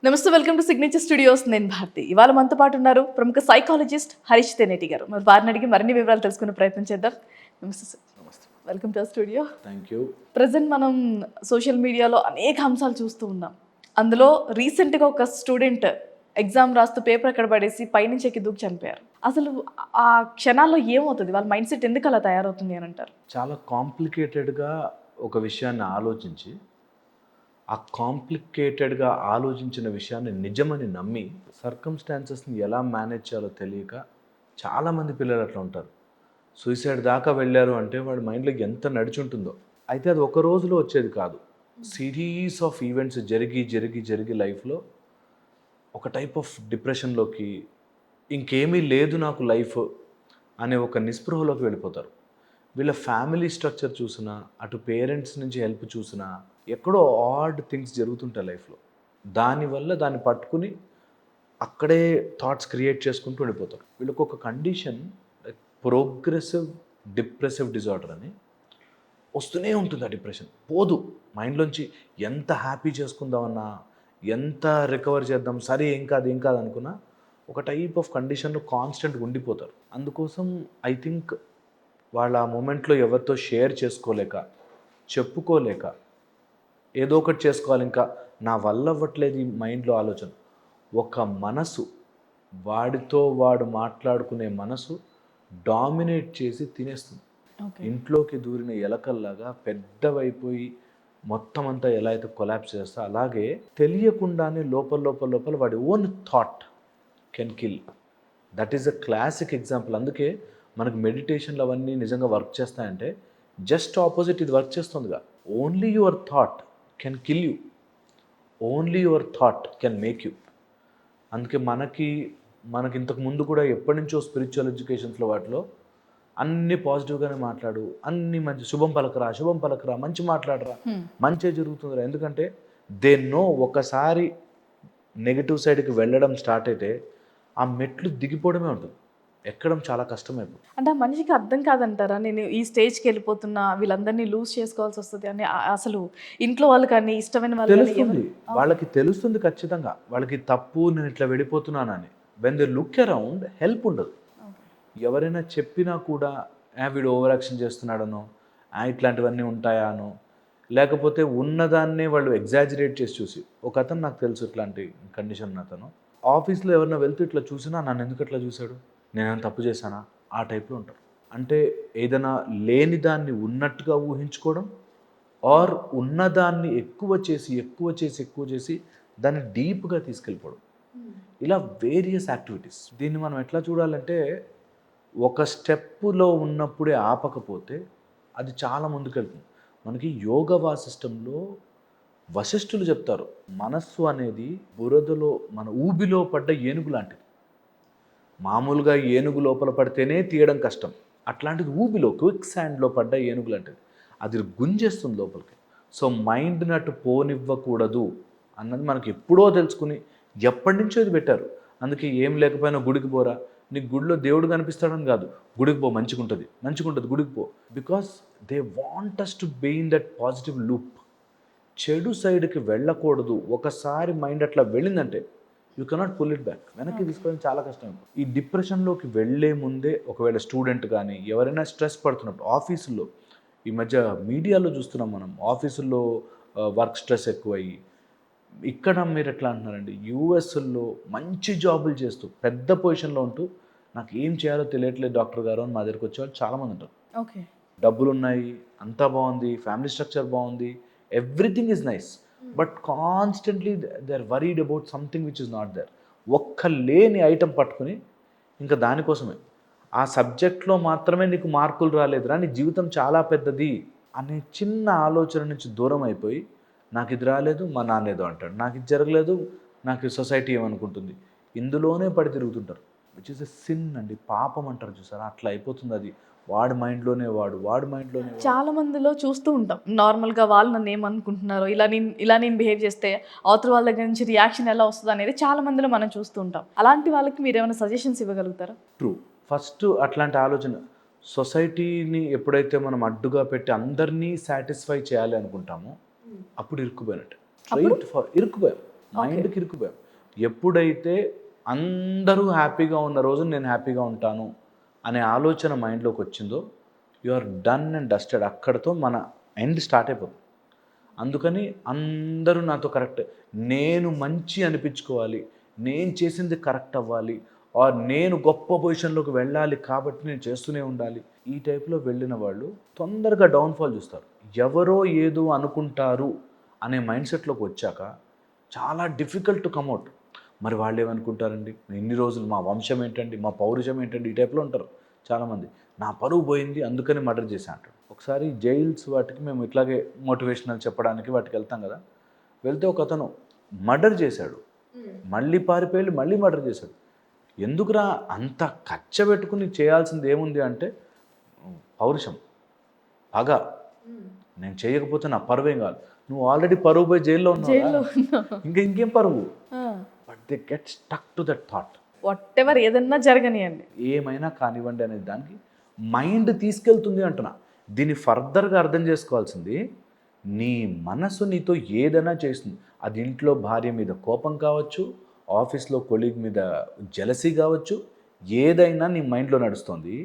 నమస్తే, welcome to signature studios. నేను భారతి. ఇవాళ మనతో పాటు ఉన్నారు ప్రముఖ సైకాలజిస్ట్ హరీష్ తెనేటి గారు. మరి వారిని అడిగి మరిన్ని వివరాలు తెలుసుకునే ప్రయత్నం చేద్దాం. నమస్తే సార్. నమస్తే. Welcome to studio. Thank you. Present మనం సోషల్ మీడియాలో అనేక అంశాలు చూస్తూ ఉన్నాం. అందులో రీసెంట్గా ఒక స్టూడెంట్ ఎగ్జామ్ రాస్తూ పేపర్ అక్కడ పడేసి పైనుంచి ఎక్కి దూకి చనిపోయారు. అసలు ఆ క్షణాల్లో ఏమవుతుంది, వాళ్ళ మైండ్ సెట్ ఎందుకు అలా తయారవుతుంది అని అంటారు? చాలా కాంప్లికేటెడ్గా ఒక విషయాన్ని ఆలోచించి, ఆ కాంప్లికేటెడ్గా ఆలోచించిన విషయాన్ని నిజమని నమ్మి సర్కమ్స్టాన్సెస్ని ఎలా మేనేజ్ చేయాలో తెలియక చాలామంది పిల్లలు అట్లా ఉంటారు. సూసైడ్ దాకా వెళ్ళారు అంటే వాడి మైండ్లో ఎంత నడిచుంటుందో. అయితే అది ఒక రోజులో వచ్చేది కాదు. సిరీస్ ఆఫ్ ఈవెంట్స్ జరిగి జరిగి జరిగి లైఫ్లో ఒక టైప్ ఆఫ్ డిప్రెషన్లోకి, ఇంకేమీ లేదు నాకు లైఫ్ అనే ఒక నిస్పృహలోకి వెళ్ళిపోతారు. వీళ్ళ ఫ్యామిలీ స్ట్రక్చర్ చూసినా, అటు పేరెంట్స్ నుంచి హెల్ప్ చూసినా, ఎక్కడో ఆడ్ థింగ్స్ జరుగుతుంటాయి లైఫ్లో. దానివల్ల దాన్ని పట్టుకుని అక్కడే థాట్స్ క్రియేట్ చేసుకుంటూ వెళ్ళిపోతారు. వీళ్ళకి ఒక కండిషన్ ప్రోగ్రెసివ్ డిప్రెసివ్ డిజార్డర్ అని వస్తూనే ఉంటుంది. ఆ డిప్రెషన్ పోదు మైండ్లోంచి. ఎంత హ్యాపీ చేసుకుందామన్నా, ఎంత రికవర్ చేద్దాం, సరే ఏం కాదు అనుకున్నా ఒక టైప్ ఆఫ్ కండిషన్లో కాన్స్టెంట్గా ఉండిపోతారు. అందుకోసం ఐ థింక్ వాళ్ళ ఆ మూమెంట్లో ఎవరితో షేర్ చేసుకోలేక, చెప్పుకోలేక, ఏదో ఒకటి చేసుకోవాలి, ఇంకా నా వల్ల అవ్వట్లేదు ఈ మైండ్లో ఆలోచన. ఒక మనసు, వాడితో వాడు మాట్లాడుకునే మనసు డామినేట్ చేసి తినేస్తుంది. ఇంట్లోకి దూరిన ఎలకల్లాగా పెద్దవైపోయి మొత్తం అంతా ఎలా అయితే కొలాప్స్ చేస్తా, అలాగే తెలియకుండానే లోపల లోపల లోపల వాడి own thought can kill. That is a classic example. అందుకే మనకు మెడిటేషన్లు అవన్నీ నిజంగా వర్క్ చేస్తాయంటే జస్ట్ ఆపోజిట్ ఇది వర్క్ చేస్తుందిగా. Only your thought can kill you, only your thought can make you. అందుకే మనకి ఇంతకు ముందు కూడా ఎప్పటి నుంచో స్పిరిచువల్ ఎడ్యుకేషన్స్లో వాటిలో అన్ని పాజిటివ్గానే మాట్లాడు, అన్ని మంచి శుభం పలకరా, మంచి మాట్లాడరా, మంచి జరుగుతుందిరా. ఎందుకంటే దే నో ఒకసారి నెగిటివ్ సైడ్కి వెళ్ళడం స్టార్ట్ అయితే ఆ మెట్లు దిగిపోవడమే ఉంటుంది, ఎక్కడం చాలా కష్టమైపోతుంది. అంటే ఆ మనిషికి అర్థం కాదంటారా, నేను ఈ స్టేజ్కి వెళ్ళిపోతున్నా, వీళ్ళందరినీ లూజ్ చేసుకోవాల్సి వస్తుంది అని? అసలు ఇంట్లో వాళ్ళు కానీ ఇష్టమైన వాళ్ళు కానీ తెలుస్తుంది, వాళ్ళకి తెలుస్తుంది ఖచ్చితంగా. వాళ్ళకి తప్పు, నేను ఇట్లా వెళ్ళిపోతున్నానని. When they look around help ఉండదు. ఎవరైనా చెప్పినా కూడా వీడు ఓవర్ యాక్షన్ చేస్తున్నాడనో, ఇట్లాంటివన్నీ ఉంటాయానో, లేకపోతే ఉన్నదాన్నే వాళ్ళు ఎగ్జాజరేట్ చేసి చూసి. ఒక అతను నాకు తెలుసు ఇట్లాంటి కండిషన్ ఉన్న అతను. ఆఫీస్లో ఎవరైనా వెళ్తూ ఇట్లా చూసినా నన్ను ఎందుకు అట్లా చూశాడు, నేనేమైనా తప్పు చేశానా, ఆ టైప్లో ఉంటారు. అంటే ఏదైనా లేని దాన్ని ఉన్నట్టుగా ఊహించుకోవడం, ఆర్ ఉన్నదాన్ని ఎక్కువ చేసి దాన్ని డీప్గా తీసుకెళ్ళిపోవడం. ఇలా వేరియస్ యాక్టివిటీస్. దీన్ని మనం ఎట్లా చూడాలంటే, ఒక స్టెప్పులో ఉన్నప్పుడే ఆపకపోతే అది చాలా ముందుకెళ్తుంది. మనకి యోగ వాసిష్టంలో వశిష్ఠులు చెప్తారు, మనస్సు అనేది బురదలో మన ఊబిలో పడ్డ ఏనుగు లాంటిది. మామూలుగా ఏనుగు లోపల పడితేనే తీయడం కష్టం, అట్లాంటిది ఊబిలో క్విక్ శాండ్లో పడ్డ ఏనుగు లాంటిది. అది గుంజేస్తుంది లోపలికి. సో మైండ్ని అటు పోనివ్వకూడదు అన్నది మనకి ఎప్పుడో తెలుసుకుని ఎప్పటి నుంచో ఇది పెట్టారు. అందుకే ఏం లేకపోయినా గుడికి పోరా, నీకు గుడిలో దేవుడు కనిపిస్తాడని కాదు, గుడికి పో, మంచిగా ఉంటుంది గుడికి పో. Because they want us to be in that positive loop. చెడు సైడ్కి వెళ్ళకూడదు. ఒకసారి మైండ్ అట్లా వెళ్ళిందంటే you cannot pull it back. వెనక్కి తీసుకోవడం చాలా కష్టం. ఈ డిప్రెషన్లోకి వెళ్ళే ముందే ఒకవేళ స్టూడెంట్ కానీ ఎవరైనా స్ట్రెస్ పడుతున్నప్పుడు, ఆఫీసుల్లో ఈ మధ్య మీడియాలో చూస్తున్నాం మనం, ఆఫీసుల్లో వర్క్ స్ట్రెస్ ఎక్కువయ్యి, ఇక్కడ మీరు ఎట్లా అంటున్నారండి, యూఎస్లో మంచి జాబులు చేస్తూ పెద్ద పొజిషన్లో ఉంటూ నాకు ఏం చేయాలో తెలియట్లేదు డాక్టర్ గారు అని మా దగ్గరికి వచ్చేవాళ్ళు చాలామంది ఉంటారు. ఓకే, డబ్బులు ఉన్నాయి, అంతా బాగుంది, ఫ్యామిలీ స్ట్రక్చర్ బాగుంది, everything is nice, but constantly they are worried about something which is not there. ఒక్క లేని ఐటెం పట్టుకుని ఇంకా దానికోసమే, ఆ సబ్జెక్ట్లో మాత్రమే నీకు మార్కులు రాలేదురా, నీ జీవితం చాలా పెద్దది అనే చిన్న ఆలోచన నుంచి దూరం అయిపోయి, నాకు ఇది రాలేదు, మా నాన్న ఏదో అంటాడు, నాకు ఇది జరగలేదు, నాకు సొసైటీ ఏమనుకుంటుంది, ఇందులోనే పడి తిరుగుతుంటారు. విచ్ ఇస్ ఎ సిన్ అండి, పాపం అంటారు చూసారా, అట్లా అయిపోతుంది అది. వాడి మైండ్లోనే చాలా మందిలో చూస్తూ ఉంటాం. నార్మల్గా వాళ్ళు నన్ను ఏమనుకుంటున్నారో, ఇలా నేను బిహేవ్ చేస్తే అవతల వాళ్ళ దగ్గర నుంచి రియాక్షన్ ఎలా వస్తుంది అనేది చాలా మందిలో మనం చూస్తూ ఉంటాం. అలాంటి వాళ్ళకి మీరు ఏమైనా సజెషన్స్ ఇవ్వగలుగుతారా? ట్రూ. ఫస్ట్ అట్లాంటి ఆలోచన, సొసైటీని ఎప్పుడైతే మనం అడ్డుగా పెట్టి అందరినీ సాటిస్ఫై చేయాలి అనుకుంటామో అప్పుడు ఇరుక్కుపోయినట్టు. ఇరుక్కుపోయాం. మైండ్కి ఇరుక్కుపోయాం. ఎప్పుడైతే అందరూ హ్యాపీగా ఉన్న రోజు నేను హ్యాపీగా ఉంటాను అనే ఆలోచన మైండ్లోకి వచ్చిందో you are done and dusted. అక్కడితో మన ఎండ్ స్టార్ట్ అయిపోతుంది. అందుకని అందరూ నాతో కరెక్ట్, నేను మంచి అనిపించుకోవాలి, నేను చేసింది కరెక్ట్ అవ్వాలి, ఆర్ నేను గొప్ప పొజిషన్లోకి వెళ్ళాలి కాబట్టి నేను చేస్తూనే ఉండాలి. ఈ టైప్లో వెళ్ళిన వాళ్ళు తొందరగా డౌన్ఫాల్ చూస్తారు. ఎవరో ఏదో అనుకుంటారు అనే మైండ్ సెట్లోకి వచ్చాక చాలా డిఫికల్ట్ టు కమ్అట్. మరి వాళ్ళు ఏమనుకుంటారండి, ఇన్ని రోజులు మా వంశం ఏంటండి, మా పౌరుషం ఏంటండి, ఈ టైప్లో ఉంటారు చాలామంది. నా పరువు పోయింది అందుకని మర్డర్ చేశా అంటాడు. ఒకసారి జైల్స్ వాటికి మేము ఇట్లాగే మోటివేషనల్ చెప్పడానికి వాటికి వెళ్తాం కదా, వెళ్తే ఒక అతను మర్డర్ చేశాడు, మళ్ళీ పారిపోయి మళ్ళీ మర్డర్ చేశాడు. ఎందుకురా అంత కచ్చ పెట్టుకుని చేయాల్సింది ఏముంది అంటే పౌరుషం, పగ, నేను చేయకపోతే నా పరువేం కాదు. నువ్వు ఆల్రెడీ పరువు పోయి జైల్లో జైల్లో ఉన్నావు, ఇంకేం పరువు. But they get stuck to that thought. What ever ఏదన్నా జరగనియండి, ఏమైనా కానివ్వండి అనేది దానికి మైండ్ తీసుకెళ్తుంది అంటున్నా. దీన్ని ఫర్దర్గా అర్థం చేసుకోవాల్సింది, నీ మనసు నీతో ఏదైనా చేస్తుంది. అది ఇంట్లో భార్య మీద కోపం కావచ్చు, ఆఫీస్లో కొలీగ్ మీద జెలసీ కావచ్చు, ఏదైనా నీ మైండ్లో నడుస్తుంది.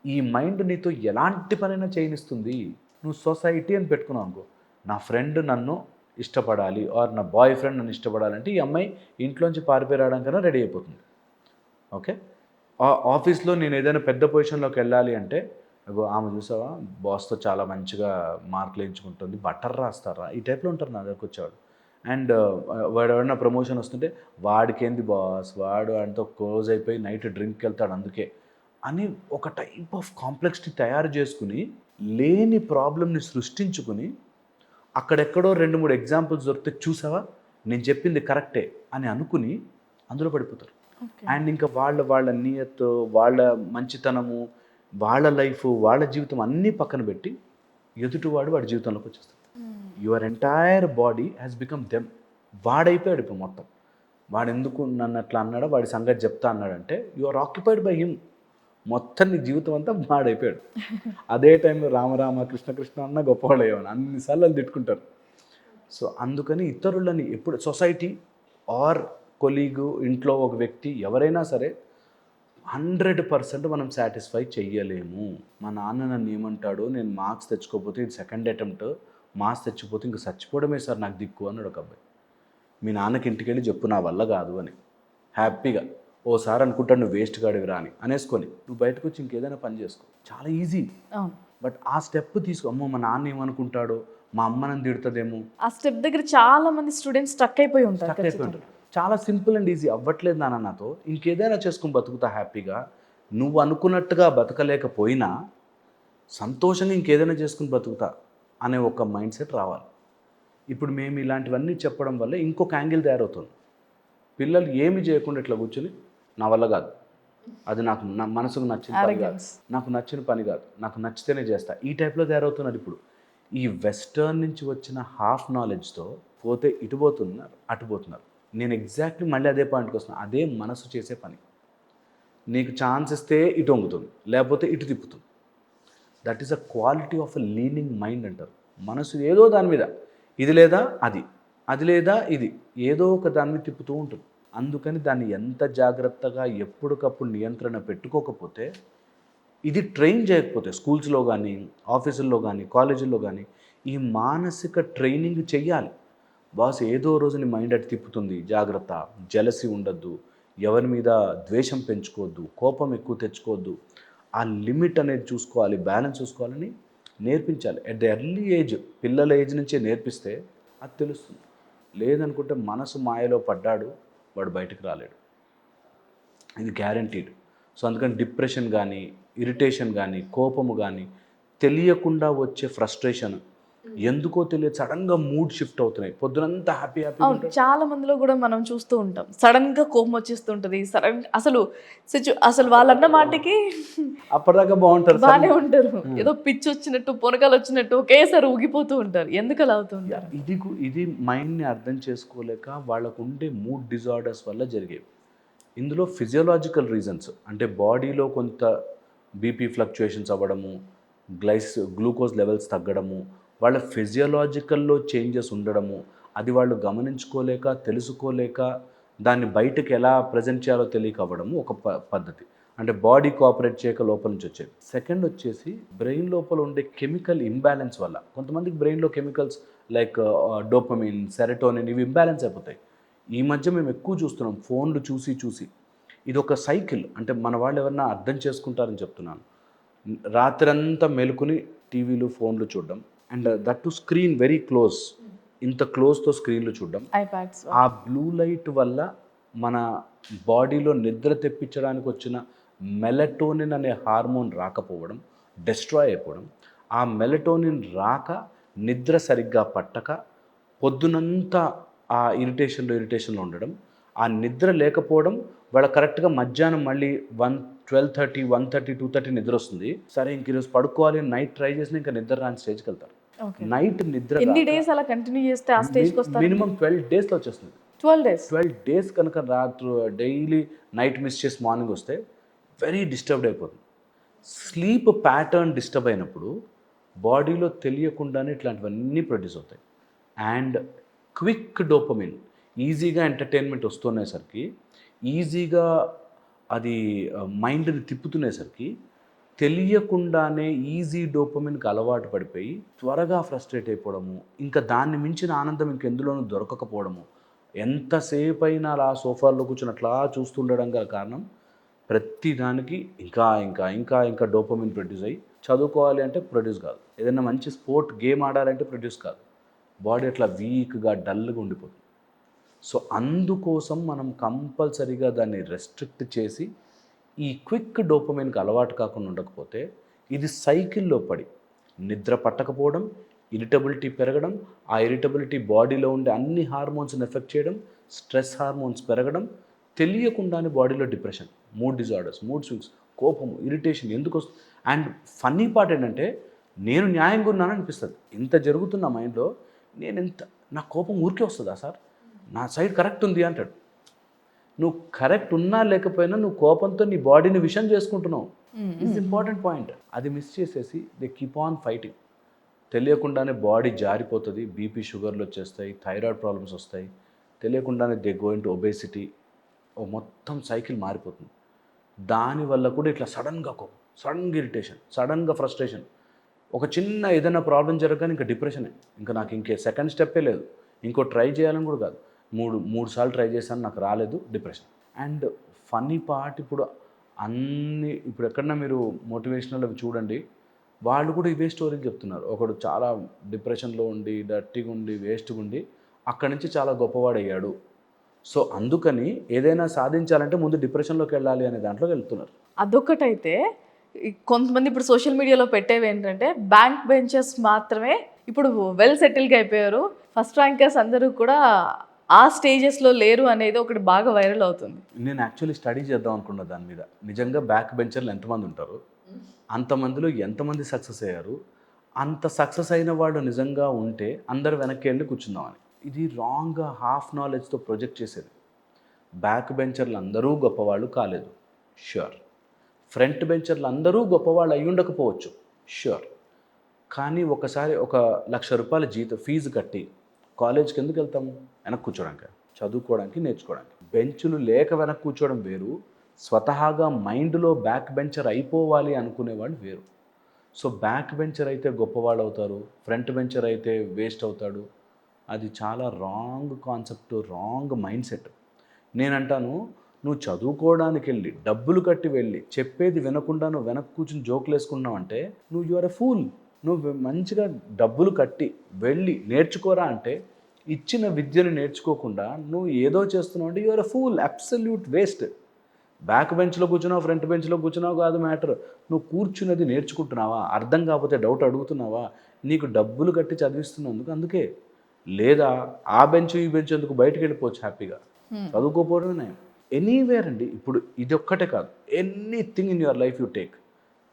ఈ మైండ్ నీతో ఎలాంటి పనైనా చేయనిస్తుంది. నువ్వు సొసైటీ అని పెట్టుకున్నావు అనుకో, నా ఫ్రెండ్ నన్ను ఇష్టపడాలి ఆర్ నా బాయ్ ఫ్రెండ్ నన్ను ఇష్టపడాలంటే ఈ అమ్మాయి ఇంట్లోంచి పారిపోయి రావడానికైనా రెడీ అయిపోతుంది. ఓకే, ఆఫీస్లో నేను ఏదైనా పెద్ద పొజిషన్లోకి వెళ్ళాలి అంటే ఆమె చూసావా బాస్తో చాలా మంచిగా మార్కులు వేయించుకుంటుంది, బట్టర్ రాస్తారా, ఈ టైప్లో ఉంటారు నా దగ్గరకు వచ్చేవాడు. అండ్ వాడు ఎవరైనా ప్రమోషన్ వస్తుంటే వాడికేంది బాస్, వాడు ఆయనతో క్లోజ్ అయిపోయి నైట్ డ్రింక్కి వెళ్తాడు అందుకే అని ఒక టైప్ ఆఫ్ కాంప్లెక్సిటీ తయారు చేసుకుని లేని ప్రాబ్లమ్ని సృష్టించుకుని అక్కడెక్కడో 2-3 ఎగ్జాంపుల్స్ దొరికితే చూసావా నేను చెప్పింది కరెక్టే అని అనుకుని అందులో పడిపోతారు. అండ్ ఇంకా వాళ్ళ నియత్, వాళ్ళ మంచితనము, వాళ్ళ లైఫ్, వాళ్ళ జీవితం అన్నీ పక్కన పెట్టి ఎదుటివాడు వాడి జీవితంలోకి వచ్చేస్తాడు. Your entire body has become them. వాడైపోయాడు ఇప్పుడు మొత్తం. వాడు ఎందుకు నన్ను అట్లా అన్నాడో వాడి సంగతి చెప్తా అన్నాడంటే you are occupied by him. మొత్తం నీ జీవితం అంతా వాడైపోయాడు. అదే టైంలో రామ కృష్ణ కృష్ణ అన్న గొప్పవాళ్ళు అయ్యేవాడు, అన్నిసార్లు వాళ్ళు తిట్టుకుంటారు. సో అందుకని ఇతరులని ఎప్పుడు సొసైటీ ఆర్ కొలీగు, ఇంట్లో ఒక వ్యక్తి ఎవరైనా సరే 100% మనం సాటిస్ఫై చెయ్యలేము. మా నాన్న నన్ను ఏమంటాడో, నేను మార్క్స్ తెచ్చుకోకపోతే ఇది సెకండ్ అటెంప్ట్, మార్క్స్ తెచ్చుకోపోతే ఇంక చచ్చిపోవడమే సార్ నాకు దిక్కు అన్నాడు ఒక అబ్బాయి. మీ నాన్నకి ఇంటికి వెళ్ళి చెప్పు నా వల్ల కాదు అని, హ్యాపీగా ఓసారి అనుకుంటాడు నువ్వు వేస్ట్ గాడివిరా అని అనేసుకొని నువ్వు బయటకు వచ్చి ఇంకేదైనా పని చేసుకో, చాలా ఈజీ. బట్ ఆ స్టెప్ తీసుకో, అమ్మో మా నాన్న ఏమనుకుంటాడో, మా అమ్మ నన్ను తిడుతుందేమో, ఆ స్టెప్ దగ్గర చాలా మంది స్టూడెంట్స్ స్టక్ అయిపోయి ఉంటారు. చాలా సింపుల్ అండ్ ఈజీ. అవ్వట్లేదు నాన్న నాతో, ఇంకేదైనా చేసుకుని బతుకుతా హ్యాపీగా. నువ్వు అనుకున్నట్టుగా బతకలేకపోయినా సంతోషంగా ఇంకేదైనా చేసుకుని బతుకుతా అనే ఒక మైండ్ సెట్ రావాలి. ఇప్పుడు మేము ఇలాంటివన్నీ చెప్పడం వల్ల ఇంకొక యాంగిల్ తయారవుతుంది. పిల్లలు ఏమి చేయకుండా ఇట్లా కూర్చొని నా వల్ల కాదు, అది నాకు నా మనసుకు నచ్చిన పని కాదు, నాకు నచ్చిన పని కాదు, నాకు నచ్చితేనే చేస్తా, ఈ టైప్లో తయారవుతున్నారు. ఇప్పుడు ఈ వెస్టర్న్ నుంచి వచ్చిన హాఫ్ నాలెడ్జ్తో పోతే ఇటు పోతున్నారు, అటు పోతున్నారు. నేను ఎగ్జాక్ట్లీ మళ్ళీ అదే పాయింట్కి వస్తున్నాను. అదే మనసు చేసే పని. నీకు ఛాన్స్ ఇస్తే ఇటు వంగుతుంది, లేకపోతే ఇటు తిప్పుతుంది. That is a quality of a leaning mind అంటారు. మనసు ఏదో దాని మీద, ఇది లేదా అది, అది లేదా ఇది, ఏదో ఒక దాని మీద తిప్పుతూ ఉంటుంది. అందుకని దాన్ని ఎంత జాగ్రత్తగా ఎప్పటికప్పుడు నియంత్రణ పెట్టుకోకపోతే, ఇది ట్రైన్ చేయకపోతే స్కూల్స్లో కానీ, ఆఫీసుల్లో కానీ, కాలేజీల్లో కానీ ఈ మానసిక ట్రైనింగ్ చెయ్యాలి. బాస్ ఏదో రోజు నీ మైండ్ అటు తిప్పుతుంది, జాగ్రత్త, జెలసీ ఉండద్దు, ఎవరి మీద ద్వేషం పెంచుకోవద్దు, కోపం ఎక్కువ తెచ్చుకోవద్దు, ఆ లిమిట్ అనేది చూసుకోవాలి, బ్యాలెన్స్ చూసుకోవాలని నేర్పించాలి. ఎట్ ద ఎర్లీ ఏజ్, పిల్లల ఏజ్ నుంచే నేర్పిస్తే అది తెలుస్తుంది. లేదనుకుంటే మనసు మాయలో పడ్డాడు, వాడు బయటకు రాలేడు, ఇది గ్యారంటీడ్. సో అందుకని డిప్రెషన్ కానీ, ఇరిటేషన్ కానీ, కోపము కానీ, తెలియకుండా వచ్చే ఫ్రస్ట్రేషన్, ఎందుకో తెలియదు సడన్గా మూడ్ షిఫ్ట్ అవుతున్నాయి. పొద్దునంతా హ్యాపీ అవును, చాలా మందిలో కూడా మనం చూస్తూ ఉంటాం, సడన్ గా కోపం వచ్చేస్తుంటది, సడన్ అసలు వాళ్ళన్న మాటకి అప్పటిదాకా బాగుంటారు, బాగానే ఉంటారు, ఏదో పిచ్చి వచ్చినట్టు, పొనకాలు వచ్చినట్టు ఒకేసారి ఊగిపోతూ ఉంటారు. ఎందుకు అలా అవుతుంటారు? ఇది మైండ్ని అర్థం చేసుకోలేక వాళ్ళకు ఉండే మూడ్ డిజార్డర్స్ వల్ల జరిగేవి. ఇందులో ఫిజియోలాజికల్ రీజన్స్ అంటే బాడీలో కొంత బీపీ ఫ్లక్చుయేషన్స్ అవ్వడము, గ్లూకోజ్ లెవెల్స్ తగ్గడము, వాళ్ళ ఫిజియోలాజికల్లో చేంజెస్ ఉండడము, అది వాళ్ళు గమనించుకోలేక, తెలుసుకోలేక, దాన్ని బయటకు ఎలా ప్రజెంట్ చేయాలో తెలియక అవ్వడము ఒక పద్ధతి. అంటే బాడీ కోఆపరేట్ చేయక లోపల నుంచి వచ్చేది. సెకండ్ వచ్చేసి బ్రెయిన్ లోపల ఉండే కెమికల్ ఇంబ్యాలెన్స్ వల్ల. కొంతమందికి బ్రెయిన్‌లో కెమికల్స్ లైక్ డోపమిన్, సెరటోనిన్ ఇవి ఇంబ్యాలెన్స్ అయిపోతాయి. ఈ మధ్య మేము ఎక్కువ చూస్తున్నాం ఫోన్లు చూసి చూసి. ఇదొక సైకిల్. అంటే మన వాళ్ళు ఎవరన్నా అర్థం చేసుకుంటారని చెప్తున్నాను. రాత్రంతా మేలుకొని టీవీలు, ఫోన్లు చూడడం and that to screen very close. ఇంత క్లోజ్‌తో స్క్రీన్‌లు చూడడం. ఐప్యాడ్స్. ఆ బ్లూ లైట్ వల్ల మన బాడీలో నిద్ర తెప్పించడానికి వచ్చిన మెలటోనిన్ అనే హార్మోన్ రాకపోవడం, డెస్ట్రాయ్ అయిపోవడం. ఆ మెలటోనిన్ రాక నిద్ర సరిగ్గా పట్టక పొద్దునంతా ఆ ఇరిటేషన్‌లో ఉండడం. ఆ నిద్ర లేకపోవడం వాళ్ళ కరెక్ట్‌గా మధ్యాహ్నం మళ్ళీ 12:30, 1:30, 2:30 నిద్రొస్తుంది. సరే ఇంక ఈరోజు పడుకోవాలి అని నైట్ ట్రై చేసినా ఇంకా నిద్ర రాని స్టేజ్‌కెళ్తారు. ఓకే. నైట్ నిద్ర ఎన్ని డేస్ అలా కంటిన్యూ చేస్తే ఆ స్టేజ్కి వస్తారు? మినిమం 12 డేస్‌లో వచ్చేస్తుంది. 12 డేస్. 12 డేస్ కనుక రాత్రి డైలీ నైట్ మిస్ చేసి మార్నింగ్ వస్తే వెరీ డిస్టర్బ్డ్ అయిపోతుంది. స్లీప్ ప్యాటర్న్ డిస్టర్బ్ అయినప్పుడు బాడీలో తెలియకుండానే ఇట్లాంటివన్నీ ప్రొడ్యూస్ అవుతాయి. అండ్ క్విక్ డోపమిన్ ఈజీగా ఎంటర్టైన్మెంట్ వస్తునేసరికి, ఈజీగా అది మైండ్ని తిప్పుతునేసరికి తెలియకుండానే ఈజీ డోపమిన్కి అలవాటు పడిపోయి త్వరగా ఫ్రస్ట్రేట్ అయిపోవడము, ఇంకా దాన్ని మించిన ఆనందం ఇంకెందులోనూ దొరకకపోవడము, ఎంతసేపు అయినా అలా సోఫాలో కూర్చొని అట్లా చూస్తుండడం గల కారణం ప్రతి దానికి ఇంకా డోపమిన్ ప్రొడ్యూస్ అయ్యి చదువుకోవాలి అంటే ప్రొడ్యూస్ కాదు, ఏదైనా మంచి స్పోర్ట్ గేమ్ ఆడాలంటే ప్రొడ్యూస్ కాదు, బాడీ అట్లా వీక్గా డల్గా ఉండిపోతుంది. సో అందుకోసం మనం కంపల్సరీగా దాన్ని రెస్ట్రిక్ట్ చేసి ఈ క్విక్ డోపమైన్కి అలవాటు కాకుండా ఉండకపోతే ఇది సైకిల్లో పడి నిద్ర పట్టకపోవడం, ఇరిటబిలిటీ పెరగడం, ఆ ఇరిటబిలిటీ బాడీలో ఉండే అన్ని హార్మోన్స్ని ఎఫెక్ట్ చేయడం, స్ట్రెస్ హార్మోన్స్ పెరగడం, తెలియకుండానే బాడీలో depression, mood disorders, mood swings, కోపము, ఇరిటేషన్ ఎందుకు వస్తుంది. అండ్ ఫన్నీ పార్ట్ ఏంటంటే నేను న్యాయంగా ఉన్నాను అనిపిస్తుంది. ఇంత జరుగుతున్న మైండ్లో నేను ఎంత నా కోపం ఊరికే వస్తుందా సార్, నా సైడ్ కరెక్ట్ ఉంది అంటాడు. నువ్వు కరెక్ట్ ఉన్నా లేకపోయినా నువ్వు కోపంతో నీ బాడీని విషం చేసుకుంటున్నావు. It's important point. అది మిస్ చేసేసి దే కీప్ ఆన్ ఫైటింగ్. తెలియకుండానే బాడీ జారిపోతుంది, బీపీ షుగర్లు వచ్చేస్తాయి, థైరాయిడ్ ప్రాబ్లమ్స్ వస్తాయి, తెలియకుండానే దే గో ఇంటు ఒబేసిటీ. ఓ మొత్తం సైకిల్ మారిపోతుంది. దానివల్ల కూడా ఇట్లా సడన్గా కోపం, సడన్గా ఇరిటేషన్, సడన్గా ఫ్రస్ట్రేషన్, ఒక చిన్న ఏదైనా ప్రాబ్లం జరగగానే ఇంకా డిప్రెషనే, ఇంకా నాకు ఇంకే సెకండ్ స్టెప్పే లేదు, ఇంకో ట్రై చేయాలని కూడా కాదు, మూడు సార్లు ట్రై చేశాను నాకు రాలేదు, డిప్రెషన్. అండ్ ఫన్నీ పార్ట్ ఇప్పుడు ఎక్కడన్నా మీరు మోటివేషనల్ అవి చూడండి, వాళ్ళు కూడా ఇవే స్టోరీలు చెప్తున్నారు. ఒకడు చాలా డిప్రెషన్లో ఉండి, డర్టీగా ఉండి, వేస్ట్గా ఉండి అక్కడి నుంచి చాలా గొప్పవాడయ్యాడు. సో అందుకని ఏదైనా సాధించాలంటే ముందు డిప్రెషన్లోకి వెళ్ళాలి అనే దాంట్లోకి వెళ్తున్నారు. అదొకటైతే కొంతమంది ఇప్పుడు సోషల్ మీడియాలో పెట్టేవి ఏంటంటే బ్యాంక్ బెంచర్స్ మాత్రమే ఇప్పుడు వెల్ సెటిల్గా అయిపోయారు, ఫస్ట్ ర్యాంకర్స్ అందరూ కూడా ఆ స్టేజెస్లో లేరు అనేది ఒకటి బాగా వైరల్ అవుతుంది. నేను యాక్చువల్లీ స్టడీ చేద్దాం అనుకున్న దాని మీద, నిజంగా బ్యాక్ బెంచర్లు ఎంతమంది ఉంటారు, అంతమందిలో ఎంతమంది సక్సెస్ అయ్యారు, అంత సక్సెస్ అయిన వాళ్ళు నిజంగా ఉంటే అందరు వెనక్కి వెళ్ళి కూర్చుందామని. ఇది రాంగ్గా హాఫ్ నాలెడ్జ్తో ప్రొజెక్ట్ చేసేది. బ్యాక్ బెంచర్లు అందరూ గొప్పవాళ్ళు కాలేదు, ష్యూర్. ఫ్రంట్ బెంచర్లు అందరూ గొప్పవాళ్ళు అయి ఉండకపోవచ్చు, ష్యూర్. కానీ ఒకసారి ₹1,00,000 ఫీజు కట్టి కాలేజ్కి ఎందుకు వెళ్తాము? వెనక్కి కూర్చోడానికి, చదువుకోవడానికి, నేర్చుకోవడానికి. బెంచులు లేక వెనక్కి కూర్చోవడం వేరు, స్వతహాగా మైండ్లో బ్యాక్ బెంచర్ అయిపోవాలి అనుకునేవాళ్ళు వేరు. సో బ్యాక్ బెంచర్ అయితే గొప్పవాళ్ళు అవుతారు, ఫ్రంట్ బెంచర్ అయితే వేస్ట్ అవుతాడు. అది చాలా wrong concept, wrong mind set. నేనంటాను, నువ్వు చదువుకోవడానికి వెళ్ళి డబ్బులు కట్టి వెళ్ళి చెప్పేది వినకుండా నువ్వు వెనక్కి కూర్చుని జోకులు వేసుకున్నావు అంటే యు ఆర్ ఎ ఫూల్. నువ్వు మంచిగా డబ్బులు కట్టి వెళ్ళి నేర్చుకోరా అంటే ఇచ్చిన విద్యను నేర్చుకోకుండా నువ్వు ఏదో చేస్తున్నావు అంటే you are a fool, absolute waste. Back బెంచ్లో కూర్చున్నావు, ఫ్రంట్ బెంచ్లో కూర్చున్నావు కాదు మ్యాటర్, నువ్వు కూర్చున్నది నేర్చుకుంటున్నావా, అర్థం కాకపోతే డౌట్ అడుగుతున్నావా, నీకు డబ్బులు కట్టి చదివిస్తున్నందుకు అందుకే. లేదా ఆ బెంచ్ ఈ బెంచ్ ఎందుకు, బయటకు వెళ్ళిపోవచ్చు హ్యాపీగా, చదువుకోపోవడమే. ఎనీవేర్ అండి. ఇప్పుడు ఇది ఒక్కటే కాదు, anything in your life you take,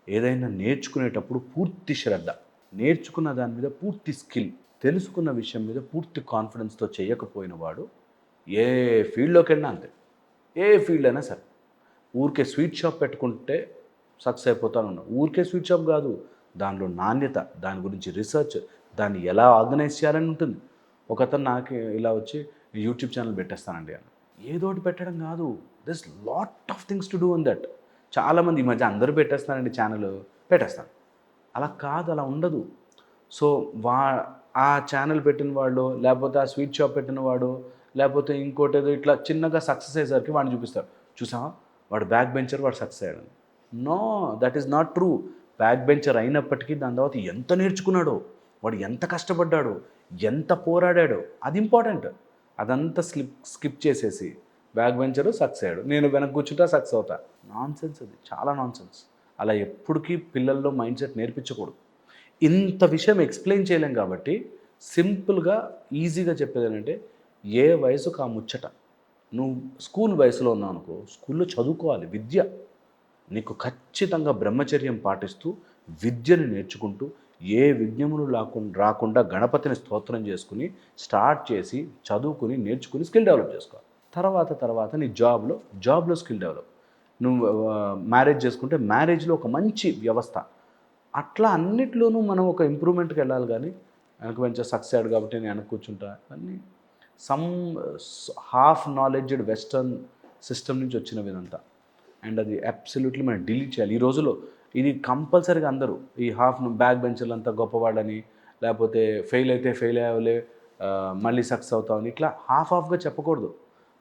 ఏదైనా నేర్చుకునేటప్పుడు పూర్తి శ్రద్ధ, నేర్చుకున్న దాని మీద పూర్తి స్కిల్, తెలుసుకున్న విషయం మీద పూర్తి కాన్ఫిడెన్స్తో చేయకపోయిన వాడు ఏ ఫీల్డ్లోకి వెళ్ళినా అంతే, ఏ ఫీల్డ్ అయినా సరే. ఊరికే స్వీట్ షాప్ పెట్టుకుంటే సక్సెస్ అయిపోతాను, ఊరికే స్వీట్ షాప్ కాదు, దానిలో నాణ్యత, దాని గురించి రీసెర్చ్, దాన్ని ఎలా ఆర్గనైజ్ చేయాలని ఉంటుంది. ఒకతను నాకు ఇలా వచ్చి యూట్యూబ్ ఛానల్ పెట్టేస్తానండి అని. ఏదోటి పెట్టడం కాదు, this lot of things to do in that. చాలామంది ఈ మధ్య అందరూ పెట్టేస్తానండి ఛానల్, పెట్టేస్తాను. అలా కాదు, అలా ఉండదు. సో ఆ ఛానల్ పెట్టిన వాడు, లేకపోతే ఆ స్వీట్ షాప్ పెట్టిన వాడు, లేకపోతే ఇంకోటి ఏదో ఇట్లా చిన్నగా సక్సెస్ అయ్యేసరికి వాడిని చూపిస్తాడు. చూసావా వాడు బ్యాక్ బెంచర్, వాడు సక్సెస్ అయ్యాడు. No, that is not true. Back bencher అయినప్పటికీ దాని తర్వాత ఎంత నేర్చుకున్నాడో, వాడు ఎంత కష్టపడ్డాడో, ఎంత పోరాడాడో, అది ఇంపార్టెంట్. అదంతా స్కిప్ చేసేసి బ్యాక్ బెంచరు సక్సెస్ అయ్యాడు, నేను వెనక కూర్చుంటా సక్సెస్ అవుతా. నాన్ సెన్స్, అది చాలా నాన్ సెన్స్. అలా ఎప్పటికీ పిల్లల్లో మైండ్ సెట్ నేర్పించకూడదు. ఇంత విషయం ఎక్స్ప్లెయిన్ చేయలేం కాబట్టి సింపుల్గా ఈజీగా చెప్పేది ఏంటంటే, ఏ వయసుకు ఆ ముచ్చట. నువ్వు స్కూల్ వయసులో ఉన్నావు అనుకో, స్కూల్లో చదువుకోవాలి, విద్య. నీకు ఖచ్చితంగా బ్రహ్మచర్యం పాటిస్తూ విద్యను నేర్చుకుంటూ ఏ విఘ్నములు రాకుండా గణపతిని స్తోత్రం చేసుకుని స్టార్ట్ చేసి చదువుకుని నేర్చుకుని స్కిల్ డెవలప్ చేసుకోవాలి. తర్వాత నీ జాబ్లో స్కిల్ డెవలప్. నువ్వు మ్యారేజ్ చేసుకుంటే మ్యారేజ్లో ఒక మంచి వ్యవస్థ. అట్లా అన్నిట్లోనూ మనం ఒక ఇంప్రూవ్మెంట్కి వెళ్ళాలి. కానీ వెనక మంచిగా సక్సెస్ అయ్యాడు కాబట్టి నేను వెనక కూర్చుంటా అన్నీ some half knowledged western system నుంచి వచ్చినవి ఇదంతా. అండ్ అది అబ్సల్యూట్లీ మనం డిలీట్ చేయాలి ఈ రోజులో. ఇది కంపల్సరీగా అందరూ ఈ బ్యాక్ బెంచర్లు అంతా గొప్పవాళ్ళని, లేకపోతే ఫెయిల్ అయితే ఫెయిల్ అయ్యావులే మళ్ళీ సక్సెస్ అవుతావని ఇట్లా హాఫ్గా చెప్పకూడదు.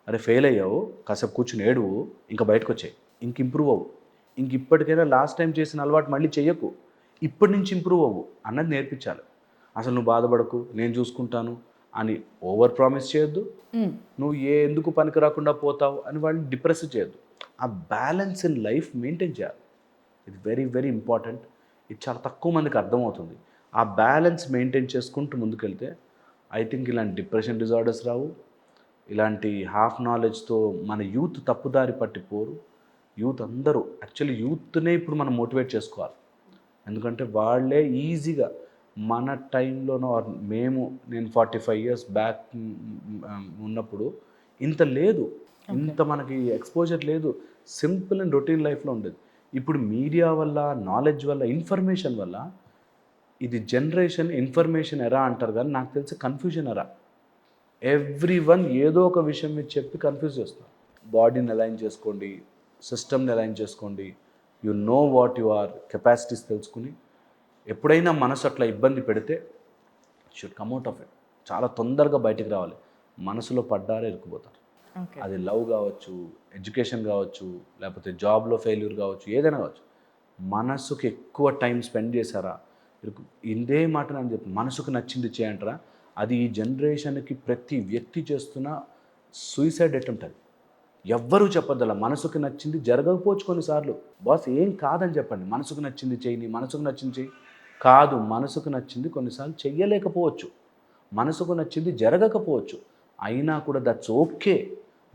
అరే ఫెయిల్ అయ్యావు, కాసేపు కూర్చుని ఏడువు, ఇంకా బయటకు వచ్చాయి, ఇంప్రూవ్ అవ్వు, ఇప్పటికైనా లాస్ట్ టైం చేసిన అలవాటు మళ్ళీ చెయ్యకు, ఇప్పటి నుంచి ఇంప్రూవ్ అవ్వు అన్నది నేర్పించాలి. అసలు నువ్వు బాధపడకు, నేను చూసుకుంటాను అని ఓవర్ ప్రామిస్ చేయొద్దు. నువ్వు ఎందుకు పనికి రాకుండా పోతావు అని వాళ్ళని డిప్రెస్ చేయొద్దు. ఆ బ్యాలెన్స్ ఇన్ లైఫ్ మెయింటైన్ చేయాలి. ఇది వెరీ వెరీ ఇంపార్టెంట్. ఇది చాలా తక్కువ మందికి అర్థమవుతుంది. ఆ బ్యాలెన్స్ మెయింటైన్ చేసుకుంటూ ముందుకెళ్తే ఐ థింక్ ఇలాంటి డిప్రెషన్ డిజార్డర్స్ రావు. ఇలాంటి హాఫ్ నాలెడ్జ్తో మన యూత్ తప్పుదారి పట్టిపోరు. యూత్ అందరూ యాక్చువల్లీ యూత్నే ఇప్పుడు మనం మోటివేట్ చేసుకోవాలి. ఎందుకంటే వాళ్ళే ఈజీగా మన టైంలోనో నేను 45 years బ్యాక్ ఉన్నప్పుడు ఇంత లేదు, ఇంత మనకి ఎక్స్పోజర్ లేదు. సింపుల్ అండ్ రొటీన్ లైఫ్లో ఉండేది. ఇప్పుడు మీడియా వల్ల, నాలెడ్జ్ వల్ల, ఇన్ఫర్మేషన్ వల్ల ఇది జనరేషన్ ఇన్ఫర్మేషన్ ఎరా అంటారు, కానీ నాకు తెలిసి కన్ఫ్యూజన్ ఎరా. ఎవ్రీవన్ ఏదో ఒక విషయం మీద చెప్పి కన్ఫ్యూజ్ చేస్తున్నారు. బాడీని అలైన్ చేసుకోండి, సిస్టమ్ని అలైన్ చేసుకోండి, you know what you are, capacities తెలుసుకుని ఎప్పుడైనా మనసు అట్లా ఇబ్బంది పెడితే షుడ్ కమ్అట్ ఆఫ్ ఇట్. చాలా తొందరగా బయటికి రావాలి. మనసులో పడ్డారే ఇరుక్కుపోతారు. అది లవ్ కావచ్చు, ఎడ్యుకేషన్ కావచ్చు, లేకపోతే జాబ్లో ఫెయిల్యూర్ కావచ్చు, ఏదైనా కావచ్చు. మనసుకు ఎక్కువ టైం స్పెండ్ చేశారా, ఇదే మాట నేను చెప్తాను, మనసుకు నచ్చింది చేయంటారా. అది ఈ జనరేషన్కి ప్రతి వ్యక్తి చేస్తున్న సూసైడ్ అటెంప్ట్. అది ఎవ్వరూ చెప్పొద్దు. అలా మనసుకు నచ్చింది జరగకపోవచ్చు కొన్నిసార్లు. బాస్ ఏం కాదని చెప్పండి, మనసుకు నచ్చింది చేయి, మనసుకు నచ్చింది చేయి కాదు. మనసుకు నచ్చింది కొన్నిసార్లు చెయ్యలేకపోవచ్చు, మనసుకు నచ్చింది జరగకపోవచ్చు, అయినా కూడా దట్స్ ఓకే.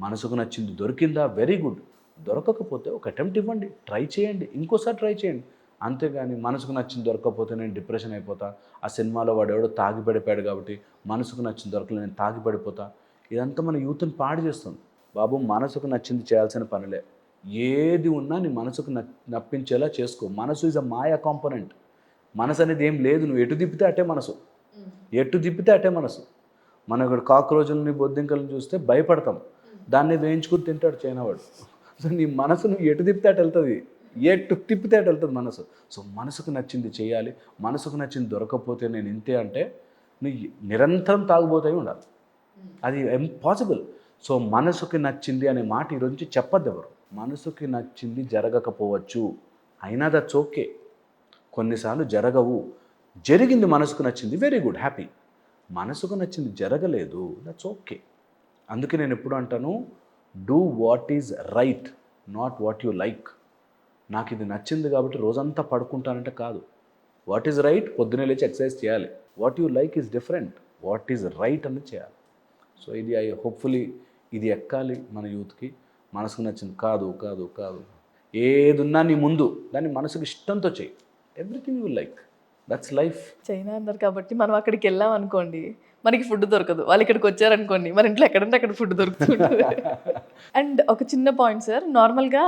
మనసుకు నచ్చింది దొరికిందా, వెరీ గుడ్. దొరకకపోతే ఒక అటెంప్ట్ ఇవ్వండి, ట్రై చేయండి, ఇంకోసారి ట్రై చేయండి. అంతేగాని మనసుకు నచ్చింది దొరకకపోతే నేను డిప్రెషన్ అయిపోతా, ఆ సినిమాలో వాడు ఎవడో తాగి పడిపోయాడు కాబట్టి మనసుకు నచ్చింది దొరకలేదు నేను తాగి పడిపోతా, ఇదంతా మన యూత్ని పాడు చేస్తుంది. బాబు మనసుకు నచ్చింది చేయాల్సిన పనులే. ఏది ఉన్నా నీ మనసుకు నప్పించేలా చేసుకో. మనసు ఈజ్ అ మాయా కాంపోనెంట్. మనసు అనేది ఏం లేదు, నువ్వు ఎటు తిప్పితే అటే మనసు, ఎటు తిప్పితే అటే మనసు. మనం ఇక్కడ కాక్రోచులని, బొద్దింకలను చూస్తే భయపడతాం, దాన్ని వేయించుకుని తింటాడు చైనావాడు. సో నీ మనసు నువ్వు ఎటు తిప్పితే అటు వెళ్తుంది, ఎటు తిప్పితే అటు వెళ్తుంది మనసు. సో మనసుకు నచ్చింది చేయాలి. మనసుకు నచ్చింది దొరకకపోతే నేను ఇంతే అంటే నువ్వు నిరంతరం తాగుబోతాయి ఉండాలి. అది ఇంపాసిబుల్. సో మనసుకి నచ్చింది అనే మాట ఈరోజు నుంచి చెప్పద్దు ఎవరు. మనసుకి నచ్చింది జరగకపోవచ్చు, అయినా దట్స్ ఓకే. కొన్నిసార్లు జరగవు. జరిగింది మనసుకు నచ్చింది, వెరీ గుడ్, హ్యాపీ. మనసుకు నచ్చింది జరగలేదు, దట్స్ ఓకే. అందుకే నేను ఎప్పుడు అంటాను, do what is right, not what you like. నాకు ఇది నచ్చింది కాబట్టి రోజంతా పడుకుంటానంటే కాదు. వాట్ ఈజ్ రైట్, పొద్దున్నే లేచి ఎక్సర్సైజ్ చేయాలి. What you like is different, what is right అని చేయాలి. సో ఇది హోప్ఫుల్లీ ఇది ఎక్కాలి మన యూత్కి. మనసుకు నచ్చింది కాదు కాదు కాదు, ఏదున్నా నీ ముందు దాన్ని మనసుకు ఇష్టంతో చేయి. Everything you like, that's life. China అన్నారు కాబట్టి మనం అక్కడికి వెళ్ళాం అనుకోండి, మనకి ఫుడ్ దొరకదు. వాళ్ళు ఇక్కడికి వచ్చారనుకోండి, మన ఇంట్లో ఎక్కడంటే అక్కడ ఫుడ్ దొరుకుతుంది. అండ్ ఒక చిన్న పాయింట్ సార్, నార్మల్గా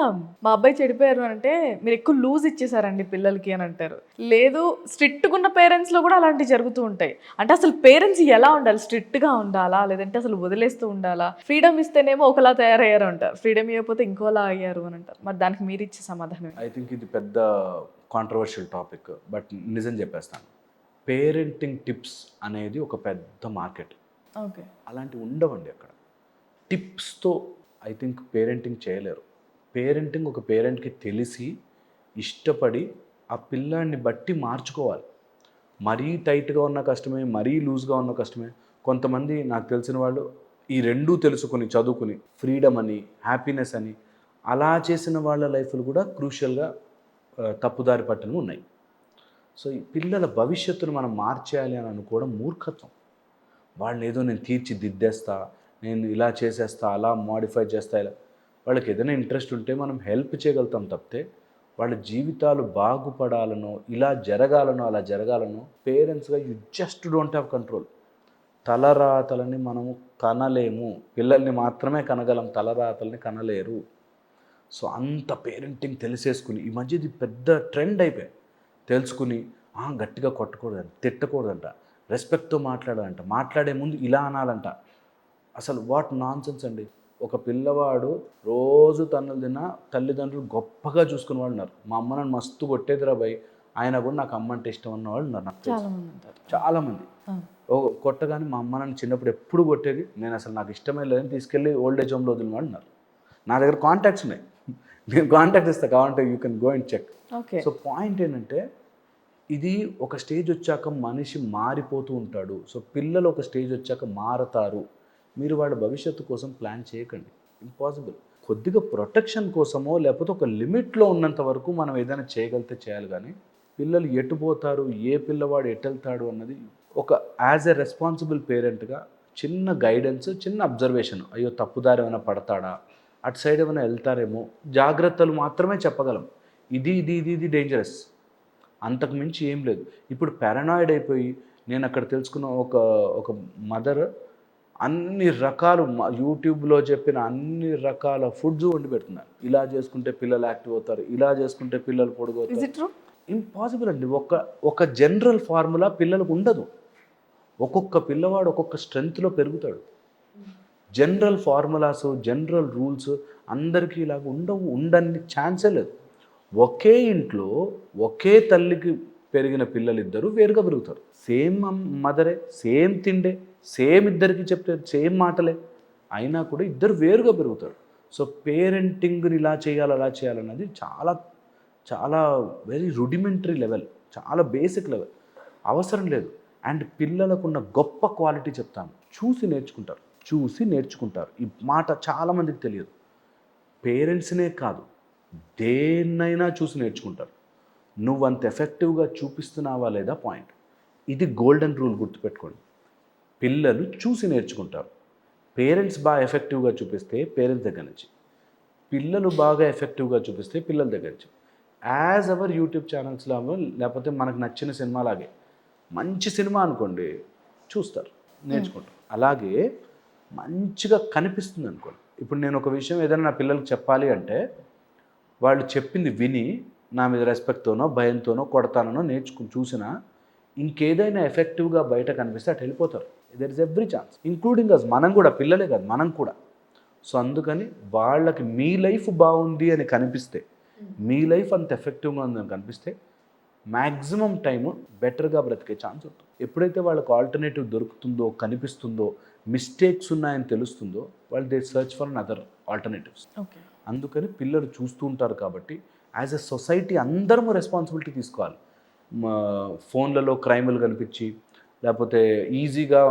మా అబ్బాయి చెడిపోయారు అని అంటే మీరు ఎక్కువ లూజ్ ఇచ్చేసారండి పిల్లలకి అని అంటారు. లేదు, స్ట్రిక్ట్గా ఉన్న పేరెంట్స్లో కూడా అలాంటివి జరుగుతూ ఉంటాయి. అంటే అసలు పేరెంట్స్ ఎలా ఉండాలి? స్ట్రిక్ట్గా ఉండాలా, లేదంటే అసలు వదిలేస్తూ ఉండాలా? ఫ్రీడమ్ ఇస్తేనేమో ఒకలా తయారయ్యారు అంటారు, ఫ్రీడమ్ ఇవ్వకపోతే ఇంకోలా అయ్యారు అని అంటారు. మరి దానికి మీరు ఇచ్చే సమాధానం ఏంటి? ఐ థింక్ ఇది పెద్ద కాంట్రవర్షియల్ టాపిక్, బట్ నిజం చెప్పేస్తాను. పేరెంటింగ్ టిప్స్ అనేది ఒక పెద్ద మార్కెట్. ఓకే. అలాంటివి ఉండవండి అక్కడ. టిప్స్తో ఐ థింక్ పేరెంటింగ్ చేయలేరు. పేరెంటింగ్ ఒక పేరెంట్కి తెలిసి ఇష్టపడి ఆ పిల్లాడిని బట్టి మార్చుకోవాలి. మరీ టైట్గా ఉన్న కష్టమే, మరీ లూజ్గా ఉన్న కష్టమే. కొంతమంది నాకు తెలిసిన వాళ్ళు ఈ రెండూ తెలుసుకుని చదువుకుని ఫ్రీడమ్ అని, హ్యాపీనెస్ అని అలా చేసిన వాళ్ళ లైఫ్లు కూడా క్రూషియల్గా తప్పుదారి పట్టనవి ఉన్నాయి. సో ఈ పిల్లల భవిష్యత్తును మనం మార్చేయాలి అని అనుకోవడం మూర్ఖత్వం. వాళ్ళు ఏదో నేను తీర్చిదిద్దేస్తా, నేను ఇలా చేసేస్తా, అలా మోడిఫై చేస్తా, ఇలా వాళ్ళకి ఏదైనా ఇంట్రెస్ట్ ఉంటే మనం హెల్ప్ చేయగలుగుతాం తప్పితే వాళ్ళ జీవితాలు బాగుపడాలనో, ఇలా జరగాలనో, అలా జరగాలనో పేరెంట్స్గా you just don't have control. తలరాతలని మనము కనలేము. పిల్లల్ని మాత్రమే కనగలం, తలరాతల్ని కనలేరు. సో అంత పేరెంటింగ్ తెలిసేసుకుని ఈ మధ్య ఇది పెద్ద ట్రెండ్ అయిపోయింది. తెలుసుకుని గట్టిగా కొట్టకూడదంట, తిట్టకూడదంట, రెస్పెక్ట్తో మాట్లాడాలంట, మాట్లాడే ముందు ఇలా అనాలంట. అసలు వాట్ నాన్సెన్స్ అండి. ఒక పిల్లవాడు రోజు తన్నులు తిన్నా తల్లిదండ్రులు గొప్పగా చూసుకునే వాళ్ళు ఉన్నారు. మా అమ్మ నన్ను మస్తు కొట్టేదిరా భయ్, ఆయన కూడా నాకు అమ్మ అంటే ఇష్టం అన్న వాళ్ళు ఉన్నారు. నాకు చాలా మంది ఉంటారు. చాలామంది కొట్టగానే మా అమ్మ నన్ను చిన్నప్పుడు ఎప్పుడు కొట్టేది, నేను అసలు నాకు ఇష్టమే లేదని తీసుకెళ్ళి ఓల్డ్ ఏజ్ హోమ్లో వదిలిన వాళ్ళు ఉన్నారు. నా దగ్గర కాంటాక్ట్స్ ఉన్నాయి, నేను కాంటాక్ట్ ఇస్తాను, కావాలంటే you can go and check. Okay. So point ఏంటంటే ఇది ఒక స్టేజ్ వచ్చాక మనిషి మారిపోతూ ఉంటాడు. సో పిల్లలు ఒక స్టేజ్ వచ్చాక మారతారు. మీరు వాళ్ళ భవిష్యత్తు కోసం ప్లాన్ చేయకండి, ఇంపాసిబుల్. కొద్దిగా ప్రొటెక్షన్ కోసమో లేకపోతే ఒక లిమిట్లో ఉన్నంత వరకు మనం ఏదైనా చేయగలిగితే చేయాలి. కానీ పిల్లలు ఎటు పోతారు, ఏ పిల్లవాడు ఎటు వెళ్తాడు అన్నది ఒక యాజ్ ఎ రెస్పాన్సిబుల్ పేరెంట్గా చిన్న గైడెన్స్, చిన్న అబ్జర్వేషన్, అయ్యో తప్పుదారి ఏమైనా పడతాడా, అటు సైడ్ ఏమైనా వెళ్తారేమో, జాగ్రత్తలు మాత్రమే చెప్పగలం. ఇది డేంజరస్, అంతకు మించి ఏం లేదు. ఇప్పుడు పారానాయిడ్ అయిపోయి నేను అక్కడ తెలుసుకున్న ఒక మదర్ అన్ని రకాలు యూట్యూబ్లో చెప్పిన అన్ని రకాల ఫుడ్స్ వండి పెడుతున్నారు. ఇలా చేసుకుంటే పిల్లలు యాక్టివ్ అవుతారు, ఇలా చేసుకుంటే పిల్లలు పొడుగుతారు. ఇంపాసిబుల్ అండి. ఒక జనరల్ ఫార్ములా పిల్లలకు ఉండదు. ఒక్కొక్క పిల్లవాడు ఒక్కొక్క స్ట్రెంగ్త్లో పెరుగుతాడు. జనరల్ ఫార్ములాస్, జనరల్ రూల్స్ అందరికీ ఇలాగ ఉండని ఛాన్సే లేదు. ఒకే ఇంట్లో ఒకే తల్లికి పెరిగిన పిల్లలిద్దరూ వేరుగా పెరుగుతారు. సేమ్ మదరే, సేమ్ తిండే, సేమ్ ఇద్దరికి చెప్తే సేమ్ మాటలే, అయినా కూడా ఇద్దరు వేరుగా పెరుగుతారు. సో పేరెంటింగ్ని ఇలా చేయాలి, అలా చేయాలన్నది చాలా చాలా వెరీ రుడిమెంటరీ లెవెల్, చాలా బేసిక్ లెవెల్, అవసరం లేదు. అండ్ పిల్లలకున్న గొప్ప క్వాలిటీ చెప్తాను, చూసి నేర్చుకుంటారు. ఈ మాట చాలామందికి తెలియదు. పేరెంట్స్నే కాదు, దేన్నైనా చూసి నేర్చుకుంటారు. నువ్వంత ఎఫెక్టివ్గా చూపిస్తున్నావా లేదా పాయింట్. ఇది గోల్డెన్ రూల్, గుర్తుపెట్టుకోండి. పిల్లలు చూసి నేర్చుకుంటారు. పేరెంట్స్ బాగా ఎఫెక్టివ్గా చూపిస్తే పేరెంట్స్ దగ్గర నుంచి, పిల్లలు బాగా ఎఫెక్టివ్గా చూపిస్తే పిల్లల దగ్గర నుంచి. యాజ్ అవర్ యూట్యూబ్ ఛానల్స్లో లేకపోతే మనకు నచ్చిన సినిమాలాగే మంచి సినిమా అనుకోండి చూస్తారు, నేర్చుకుంటారు. అలాగే మంచిగా కనిపిస్తుంది అనుకోండి. ఇప్పుడు నేను ఒక విషయం ఏదైనా నా పిల్లలకు చెప్పాలి అంటే వాళ్ళు చెప్పింది విని నా మీద రెస్పెక్ట్తోనో భయంతోనో కొడతానో చూసినా ఇంకేదైనా ఎఫెక్టివ్గా బయట కనిపిస్తే అటు వెళ్ళిపోతారు. There is every chance, including us, మనం కూడా, పిల్లలే కాదు మనం కూడా. సో అందుకని వాళ్ళకి మీ లైఫ్ బాగుంది అని కనిపిస్తే, మీ లైఫ్ అంత ఎఫెక్టివ్గా ఉందని కనిపిస్తే మ్యాక్సిమం టైము బెటర్గా బ్రతికే ఛాన్స్ ఉంటుంది. ఎప్పుడైతే వాళ్ళకు ఆల్టర్నేటివ్ దొరుకుతుందో, కనిపిస్తుందో, మిస్టేక్స్ ఉన్నాయని తెలుస్తుందో, వాళ్ళు they search for other alternatives. Okay. అందుకని పిల్లలు చూస్తూ ఉంటారు కాబట్టి యాజ్ ఎ సొసైటీ అందరము రెస్పాన్సిబిలిటీ తీసుకోవాలి. ఫోన్లలో క్రైములు కనిపించి, లేకపోతే ఈజీగా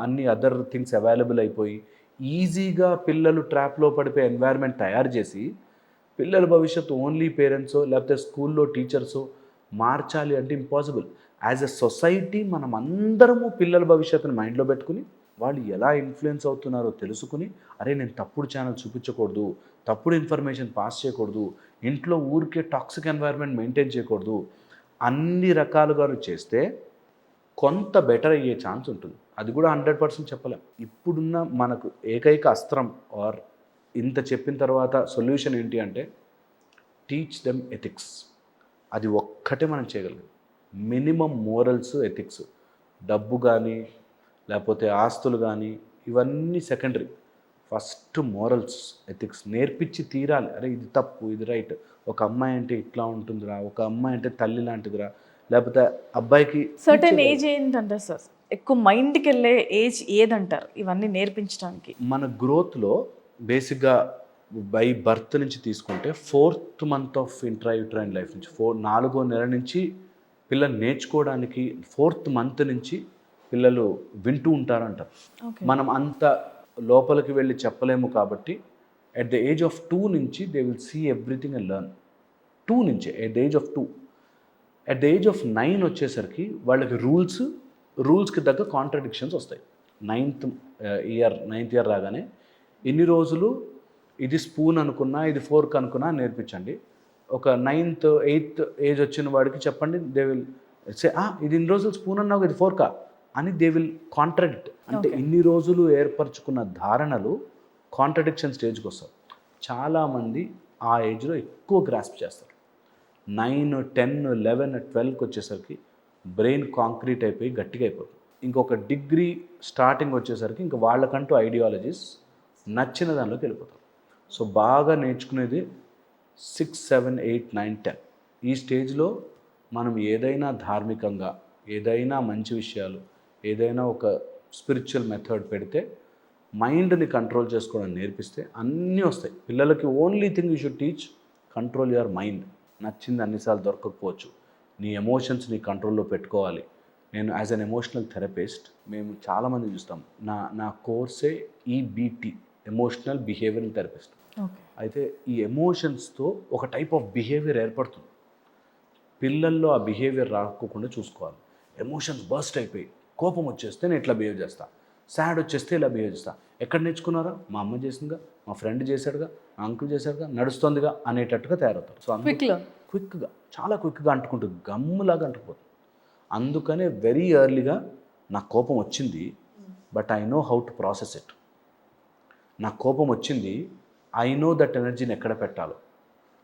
అన్ని అదర్ థింగ్స్ అవైలబుల్ అయిపోయి ఈజీగా పిల్లలు ట్రాప్లో పడిపోయే ఎన్వైర్న్మెంట్ తయారు చేసి పిల్లల భవిష్యత్తు ఓన్లీ పేరెంట్సో లేకపోతే స్కూల్లో టీచర్సో మార్చాలి అంటే ఇంపాసిబుల్. యాజ్ ఎ సొసైటీ మనం అందరము పిల్లల భవిష్యత్తుని మైండ్లో పెట్టుకుని వాళ్ళు ఎలా ఇన్ఫ్లుయెన్స్ అవుతున్నారో తెలుసుకుని, అరే నేను తప్పుడు ఛానల్ చూపించకూడదు, తప్పుడు ఇన్ఫర్మేషన్ పాస్ చేయకూడదు, ఇంట్లో ఊరికే టాక్సిక్ ఎన్వైర్న్మెంట్ మెయింటైన్ చేయకూడదు, అన్ని రకాలుగా చేస్తే కొంత బెటర్ అయ్యే ఛాన్స్ ఉంటుంది. అది కూడా 100% చెప్పలేం. ఇప్పుడున్న మనకు ఏకైక అస్త్రం ఆర్ ఇంత చెప్పిన తర్వాత సొల్యూషన్ ఏంటి అంటే టీచ్ దెమ్ ఎథిక్స్. అది ఒక్కటే మనం చేయగలిగాం. Minimum morals, ethics. డబ్బు కానీ లేకపోతే ఆస్తులు కానీ ఇవన్నీ సెకండరీ. ఫస్ట్ మోరల్స్, ఎథిక్స్ నేర్పించి తీరాలి. అరే ఇది తప్పు, ఇది రైట్. ఒక అమ్మాయి అంటే ఇట్లా ఉంటుందిరా, ఒక అమ్మాయి అంటే తల్లి లాంటిదిరా, లేకపోతే అబ్బాయికి సర్టెన్ ఏజ్ ఏంటంటారు సార్? ఎక్కువ మైండ్కి వెళ్ళే ఏజ్ ఏదంటారు ఇవన్నీ నేర్పించడానికి? మన గ్రోత్లో బేసిక్గా బై బర్త్ నుంచి తీసుకుంటే 4th month of intrauterine life నుంచి 4వ నెల నుంచి పిల్లలు నేర్చుకోవడానికి 4th మంత్ నుంచి పిల్లలు వింటూ ఉంటారంటారు. మనం అంత లోపలికి వెళ్ళి చెప్పలేము కాబట్టి ఎట్ ద ఏజ్ ఆఫ్ 2 నుంచి they will see everything and learn. 2 నుంచే, at the age of 2. At the age of 9 వచ్చేసరికి వాళ్ళకి రూల్స్కి తగ్గ కాంట్రడిక్షన్స్ వస్తాయి. 9th ఇయర్ రాగానే ఇన్ని రోజులు ఇది స్పూన్ అనుకున్నా, ఇది ఫోర్క్ అనుకున్నా నేర్పించండి. ఒక 9th 8th ఏజ్ వచ్చిన వాడికి చెప్పండి, దే విల్ సే ఇది ఇన్ని రోజులు స్పూన్ అన్నావు, ఇది ఫోర్కా అని దే విల్ కాంట్రడిక్ట్. అంటే ఇన్ని రోజులు ఏర్పరచుకున్న ధారణలు కాంట్రడిక్షన్ స్టేజ్కి వస్తారు. చాలామంది ఆ ఏజ్లో ఎక్కువ గ్రాస్ప్ చేస్తారు. 9, 10, 11, 12కి వచ్చేసరికి బ్రెయిన్ కాంక్రీట్ అయిపోయి గట్టిగా అయిపోతుంది. ఇంకొక డిగ్రీ స్టార్టింగ్ వచ్చేసరికి ఇంకా వాళ్ళకంటూ ఐడియాలజీస్ నచ్చిన దానిలోకి వెళ్ళిపోతారు. సో బాగా నేర్చుకునేది 6, 7, 8, 9, 10 ఈ స్టేజ్లో మనం ఏదైనా ధార్మికంగా, ఏదైనా మంచి విషయాలు, ఏదైనా ఒక స్పిరిచువల్ మెథడ్ పెడితే మైండ్ని కంట్రోల్ చేసుకోవడం నేర్పిస్తే అన్నీ వస్తాయి. పిల్లలకి only thing you should teach control your mind. నచ్చింది అన్నిసార్లు దొరకకపోవచ్చు, నీ ఎమోషన్స్ నీ కంట్రోల్లో పెట్టుకోవాలి. నేను యాజ్ అన్ ఎమోషనల్ థెరపిస్ట్ మేము చాలామంది చూస్తాం. నా కోర్సే ఈబీటీ, ఎమోషనల్ బిహేవియరల్ థెరపిస్ట్. అయితే ఈ ఎమోషన్స్తో ఒక టైప్ ఆఫ్ బిహేవియర్ ఏర్పడుతుంది. పిల్లల్లో ఆ బిహేవియర్ రాకోకుండా చూసుకోవాలి. ఎమోషన్స్ బర్స్ట్ అయిపోయి కోపం వచ్చేస్తే నేను ఇట్లా బిహేవ్ చేస్తా, సాడ్ వచ్చేస్తే ఇలా బిహేవ్ చేస్తా. ఎక్కడ నేర్చుకున్నారా? మా అమ్మ చేసిందిగా, మా ఫ్రెండ్ చేశాడుగా, మా అంకుల్ చేశాడుగా, నడుస్తుందిగా అనేటట్టుగా తయారవుతారు. సో క్విక్గా, చాలా క్విక్గా అంటుకుంటుంది, గమ్ములాగా అంటుకుపోతుంది. అందుకనే వెరీ ఎర్లీగా నాకు కోపం వచ్చింది, but I know how to process it. నాకు కోపం వచ్చింది, ఐ నో దట్ ఎనర్జీని ఎక్కడ పెట్టాలో.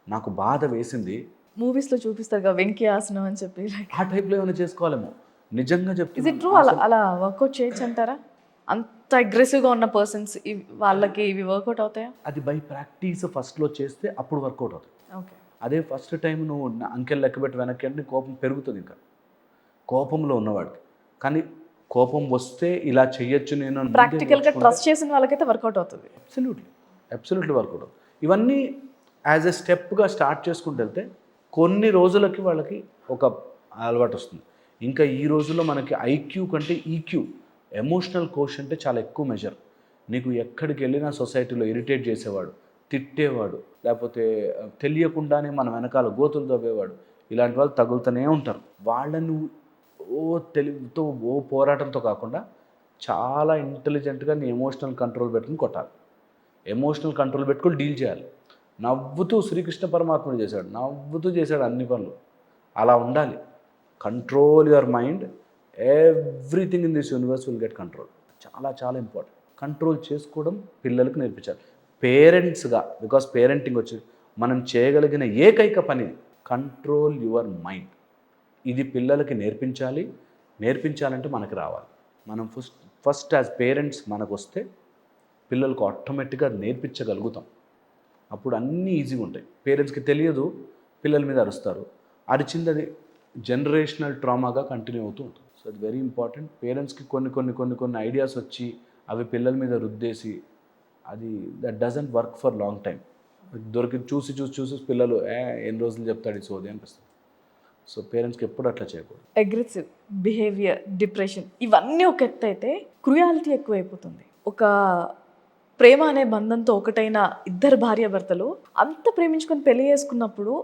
నాకు బాధ వేసింది, మూవీస్లో చూపిస్తారు కదా వెంకీ ఆసనం అని చెప్పి, ఆ టైప్లో ఏమైనా చేసుకోవాలేమో. నిజంగా ఇస్ ఇట్ ట్రూ? అలా వర్కౌట్ చేయొచ్చు అంటారా? అంత అగ్రెసివ్గా ఉన్న పర్సన్స్ వాళ్ళకి ఇవి వర్కౌట్ అవుతాయా? అది బై ప్రాక్టీస్ ఫస్ట్లో చేస్తే అప్పుడు వర్కౌట్ అవుతుంది. ఓకే. అదే ఫస్ట్ టైం నువ్వు అంకెల్ లెక్కబెట్టి వెనక్కి అంటే కోపం పెరుగుతుంది. ఇంకా కోపంలో ఉన్నవాడికి. కానీ కోపం వస్తే ఇలా చెయ్యొచ్చు నేను ప్రాక్టికల్గా ట్రస్ట్ చేసిన వాళ్ళకైతే వర్కౌట్ అవుతుంది. అబ్సల్యూట్లీ వర్కౌట్ అవుతుంది. ఇవన్నీ యాజ్ ఎ స్టెప్గా స్టార్ట్ చేసుకుంటూ వెళ్తే కొన్ని రోజులకి వాళ్ళకి ఒక అలవాటు వస్తుంది. ఇంకా ఈ రోజుల్లో మనకి ఐక్యూ కంటే ఈక్యూ, ఎమోషనల్ కోషంటే చాలా ఎక్కువ మెజర్. నీకు ఎక్కడికి వెళ్ళినా సొసైటీలో ఇరిటేట్ చేసేవాడు, తిట్టేవాడు, లేకపోతే తెలియకుండానే మన వెనకాల గోతులు తవ్వేవాడు, ఇలాంటి వాళ్ళు తగులుతూనే ఉంటారు. వాళ్ళను తెలివితో పోరాటంతో కాకుండా చాలా ఇంటెలిజెంట్గా నీ ఎమోషనల్ కంట్రోల్ పెట్టుకుని కొట్టాలి. ఎమోషనల్ కంట్రోల్ పెట్టుకుని డీల్ చేయాలి. నవ్వుతూ శ్రీకృష్ణ పరమాత్ముడు చేశాడు, నవ్వుతూ చేశాడు అన్ని పనులు. అలా ఉండాలి. Control your mind, everything in this universe will get control. చాలా చాలా ఇంపార్టెంట్. కంట్రోల్ చేసుకోవడం పిల్లలకు నేర్పించాలి పేరెంట్స్గా. బికాస్ పేరెంటింగ్ వచ్చి మనం చేయగలిగిన ఏకైక పని కంట్రోల్ యువర్ మైండ్. ఇది పిల్లలకి నేర్పించాలంటే మనకి రావాలి. మనం ఫస్ట్ యాజ్ పేరెంట్స్ మనకు వస్తే పిల్లలకు ఆటోమేటిక్గా నేర్పించగలుగుతాం. అప్పుడు అన్నీ ఈజీగా ఉంటాయి. పేరెంట్స్కి తెలియదు, పిల్లల మీద అరుస్తారు. అరిచింది అది జనరేషనల్ ట్రామాగా కంటిన్యూ అవుతూ ఉంటుంది. సో అది వెరీ ఇంపార్టెంట్. పేరెంట్స్కి కొన్ని ఐడియాస్ వచ్చి అవి పిల్లల మీద రుద్దేసి అది that doesn't work for long time. చూసి పిల్లలు ఎన్ని రోజులు చెప్తాడు ఈ సోది అనిపిస్తుంది. సో పేరెంట్స్కి ఎప్పుడు అట్లా చేయకూడదు. అగ్రెసివ్ బిహేవియర్, డిప్రెషన్ ఇవన్నీ ఒక ఎత్తు అయితే క్రూయాలిటీ ఎక్కువైపోతుంది. ఒక ప్రేమ అనే బంధంతో ఒకటైన ఇద్దరు భార్యాభర్తలు అంత ప్రేమించుకొని పెళ్లి చేసుకున్నప్పుడు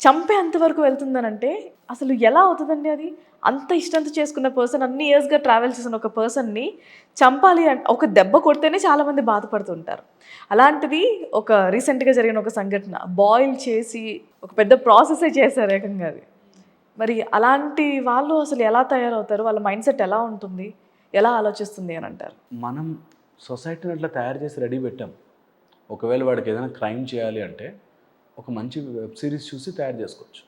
చంపే అంతవరకు వెళ్తుందనంటే అసలు ఎలా అవుతుందండి అది? అంత ఇష్టంతో చేసుకున్న పర్సన్, అన్ని ఇయర్స్గా ట్రావెల్ చేసిన ఒక పర్సన్ని చంపాలి అంటే ఒక దెబ్బ కొడితేనే చాలామంది బాధపడుతుంటారు. అలాంటిది ఒక రీసెంట్గా జరిగిన ఒక సంఘటన, బాయిల్ చేసి ఒక పెద్ద ప్రాసెసే చేశారు ఏకంగా అది. మరి అలాంటి వాళ్ళు అసలు ఎలా తయారవుతారు? వాళ్ళ మైండ్ సెట్ ఎలా ఉంటుంది, ఎలా ఆలోచిస్తుంది అని అంటారు? మనం సొసైటీని అట్లా తయారు చేసి రెడీ పెట్టాం. ఒకవేళ వాడికి ఏదైనా క్రైమ్ చేయాలి అంటే ఒక మంచి వెబ్ సిరీస్ చూసి తయారు చేసుకోవచ్చు.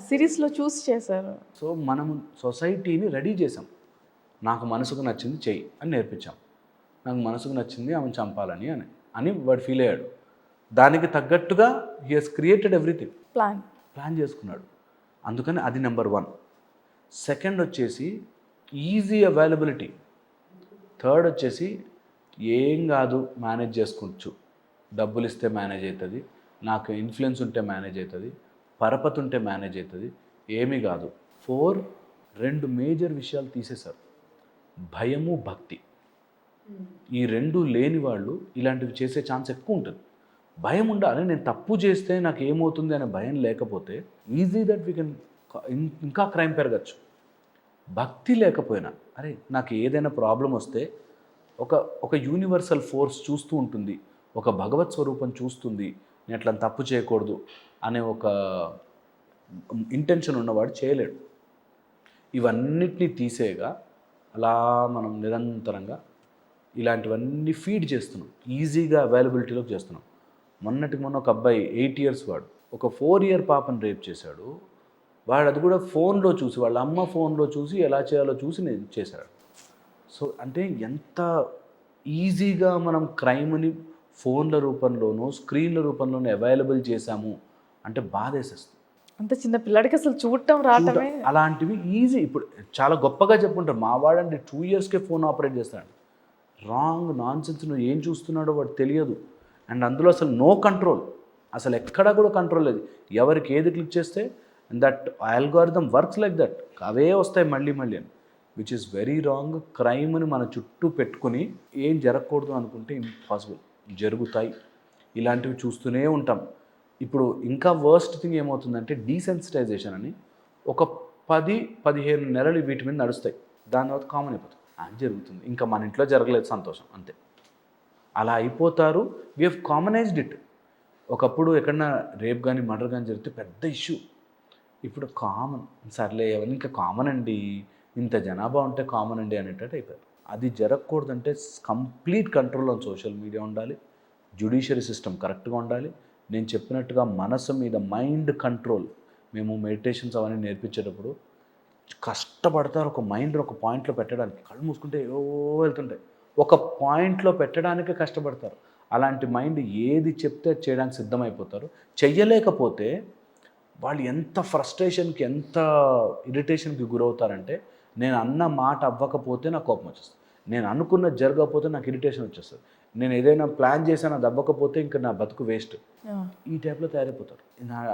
సిరీస్లో చూసి చేశారు. సో మనం సొసైటీని రెడీ చేసాం. నాకు మనసుకు నచ్చింది చెయ్యి అని నేర్పించాం. నాకు మనసుకు నచ్చింది ఆమెను చంపాలని అని వాడు ఫీల్ అయ్యాడు. దానికి తగ్గట్టుగా he has created everything. Plan చేసుకున్నాడు. అందుకని అది నెంబర్ 1. సెకండ్ వచ్చేసి ఈజీ అవైలబిలిటీ. థర్డ్ వచ్చేసి ఏం కాదు, మేనేజ్ చేసుకోవచ్చు, డబ్బులు ఇస్తే మేనేజ్ అవుతుంది, నాకు ఇన్ఫ్లుయెన్స్ ఉంటే మేనేజ్ అవుతుంది, పరపతి ఉంటే మేనేజ్ అవుతుంది, ఏమీ కాదు. 4 2 మేజర్ విషయాలు తీసేశారు. భయము, భక్తి. ఈ 2 లేని వాళ్ళు ఇలాంటివి చేసే ఛాన్స్ ఎక్కువ ఉంటుంది. భయం ఉండాలి, నేను తప్పు చేస్తే నాకు ఏమవుతుంది అనే భయం లేకపోతే ఈజీ దట్ వీ కెన్ ఇంకా క్రైమ్ పెరగచ్చు. భక్తి లేకపోయినా అరే నాకు ఏదైనా ప్రాబ్లం వస్తే ఒక యూనివర్సల్ ఫోర్స్ చూస్తూ ఉంటుంది, ఒక భగవత్ స్వరూపం చూస్తుంది, నేను అట్లా తప్పు చేయకూడదు అనే ఒక ఇంటెన్షన్ ఉన్నవాడు చేయలేడు. ఇవన్నిటినీ తీసేగా అలా మనం నిరంతరంగా ఇలాంటివన్నీ ఫీడ్ చేస్తున్నాం, ఈజీగా అవైలబిలిటీలోకి చేస్తున్నాం. మొన్న ఒక అబ్బాయి 8 years వాడు ఒక 4 year పాపను రేప్ చేశాడు. వాడు అది కూడా ఫోన్లో చూసి, వాళ్ళ అమ్మ ఫోన్లో చూసి ఎలా చేయాలో చూసి నేను చేశాడు. సో అంటే ఎంత ఈజీగా మనం క్రైమ్ని ఫోన్ల రూపంలోనూ స్క్రీన్ల రూపంలోనూ అవైలబుల్ చేశాము అంటే బాధేసేస్తుంది. అంత చిన్న పిల్లాడికి అసలు చూడటం రావటమే. అలాంటివి ఈజీ. ఇప్పుడు చాలా గొప్పగా చెప్పుకుంటారు, మా వాడండి 2 yearsకే ఫోన్ ఆపరేట్ చేస్తాడు. Wrong, non sense. నువ్వు ఏం చూస్తున్నాడో వాడు తెలియదు. అండ్ అందులో అసలు నో కంట్రోల్, అసలు ఎక్కడా కూడా కంట్రోల్ లేదు. ఎవరికి ఏది క్లిక్ చేస్తే that algorithm works like that, అవే వస్తాయి మళ్ళీ అని, విచ్ ఈస్ వెరీ రాంగ్. క్రైమ్ని మన చుట్టూ పెట్టుకుని ఏం జరగకూడదు అనుకుంటే ఇంపాసిబుల్, జరుగుతాయి. ఇలాంటివి చూస్తూనే ఉంటాం. ఇప్పుడు ఇంకా వర్స్ట్ థింగ్ ఏమవుతుందంటే డీసెన్సిటైజేషన్ అని. ఒక 10-15 నెలలు వీటి మీద నడుస్తాయి, దాని తర్వాత కామన్ అయిపోతుంది. అది జరుగుతుంది, ఇంకా మన ఇంట్లో జరగలేదు, సంతోషం, అంతే. అలా అయిపోతారు. We have commonized it. ఒకప్పుడు ఎక్కడన్నా రేప్ కానీ మర్డర్ కానీ జరిగితే పెద్ద ఇష్యూ, ఇప్పుడు కామన్. సర్లే ఎవరిని ఇంకా కామన్ అండి, ఇంత జనాభా ఉంటే కామన్ అండి అనేటట్టు అయిపోయారు. అది జరగకూడదంటే complete control on social media ఉండాలి, జ్యుడిషియరీ సిస్టమ్ కరెక్ట్గా ఉండాలి. నేను చెప్పినట్టుగా మనసు మీద మైండ్ కంట్రోల్. మేము మెడిటేషన్స్ అవన్నీ నేర్పించేటప్పుడు కష్టపడతారు ఒక మైండ్ ఒక పాయింట్లో పెట్టడానికి. కళ్ళు మూసుకుంటే ఏవో వెళ్తుంటాయి, ఒక పాయింట్లో పెట్టడానికి కష్టపడతారు. అలాంటి మైండ్ ఏది చెప్తే చేయడానికి సిద్ధమైపోతారు. చెయ్యలేకపోతే వాళ్ళు ఎంత ఫ్రస్ట్రేషన్కి, ఎంత ఇరిటేషన్కి గురవుతారంటే, నేను అన్న మాట అవ్వకపోతే నాకు కోపం వచ్చేస్తుంది, నేను అనుకున్నది జరగకపోతే నాకు ఇరిటేషన్ వచ్చేస్తుంది, నేను ఏదైనా ప్లాన్ చేశాను అది అవ్వకపోతే ఇంకా నా బతుకు వేస్ట్, ఈ టైప్లో తయారైపోతారు.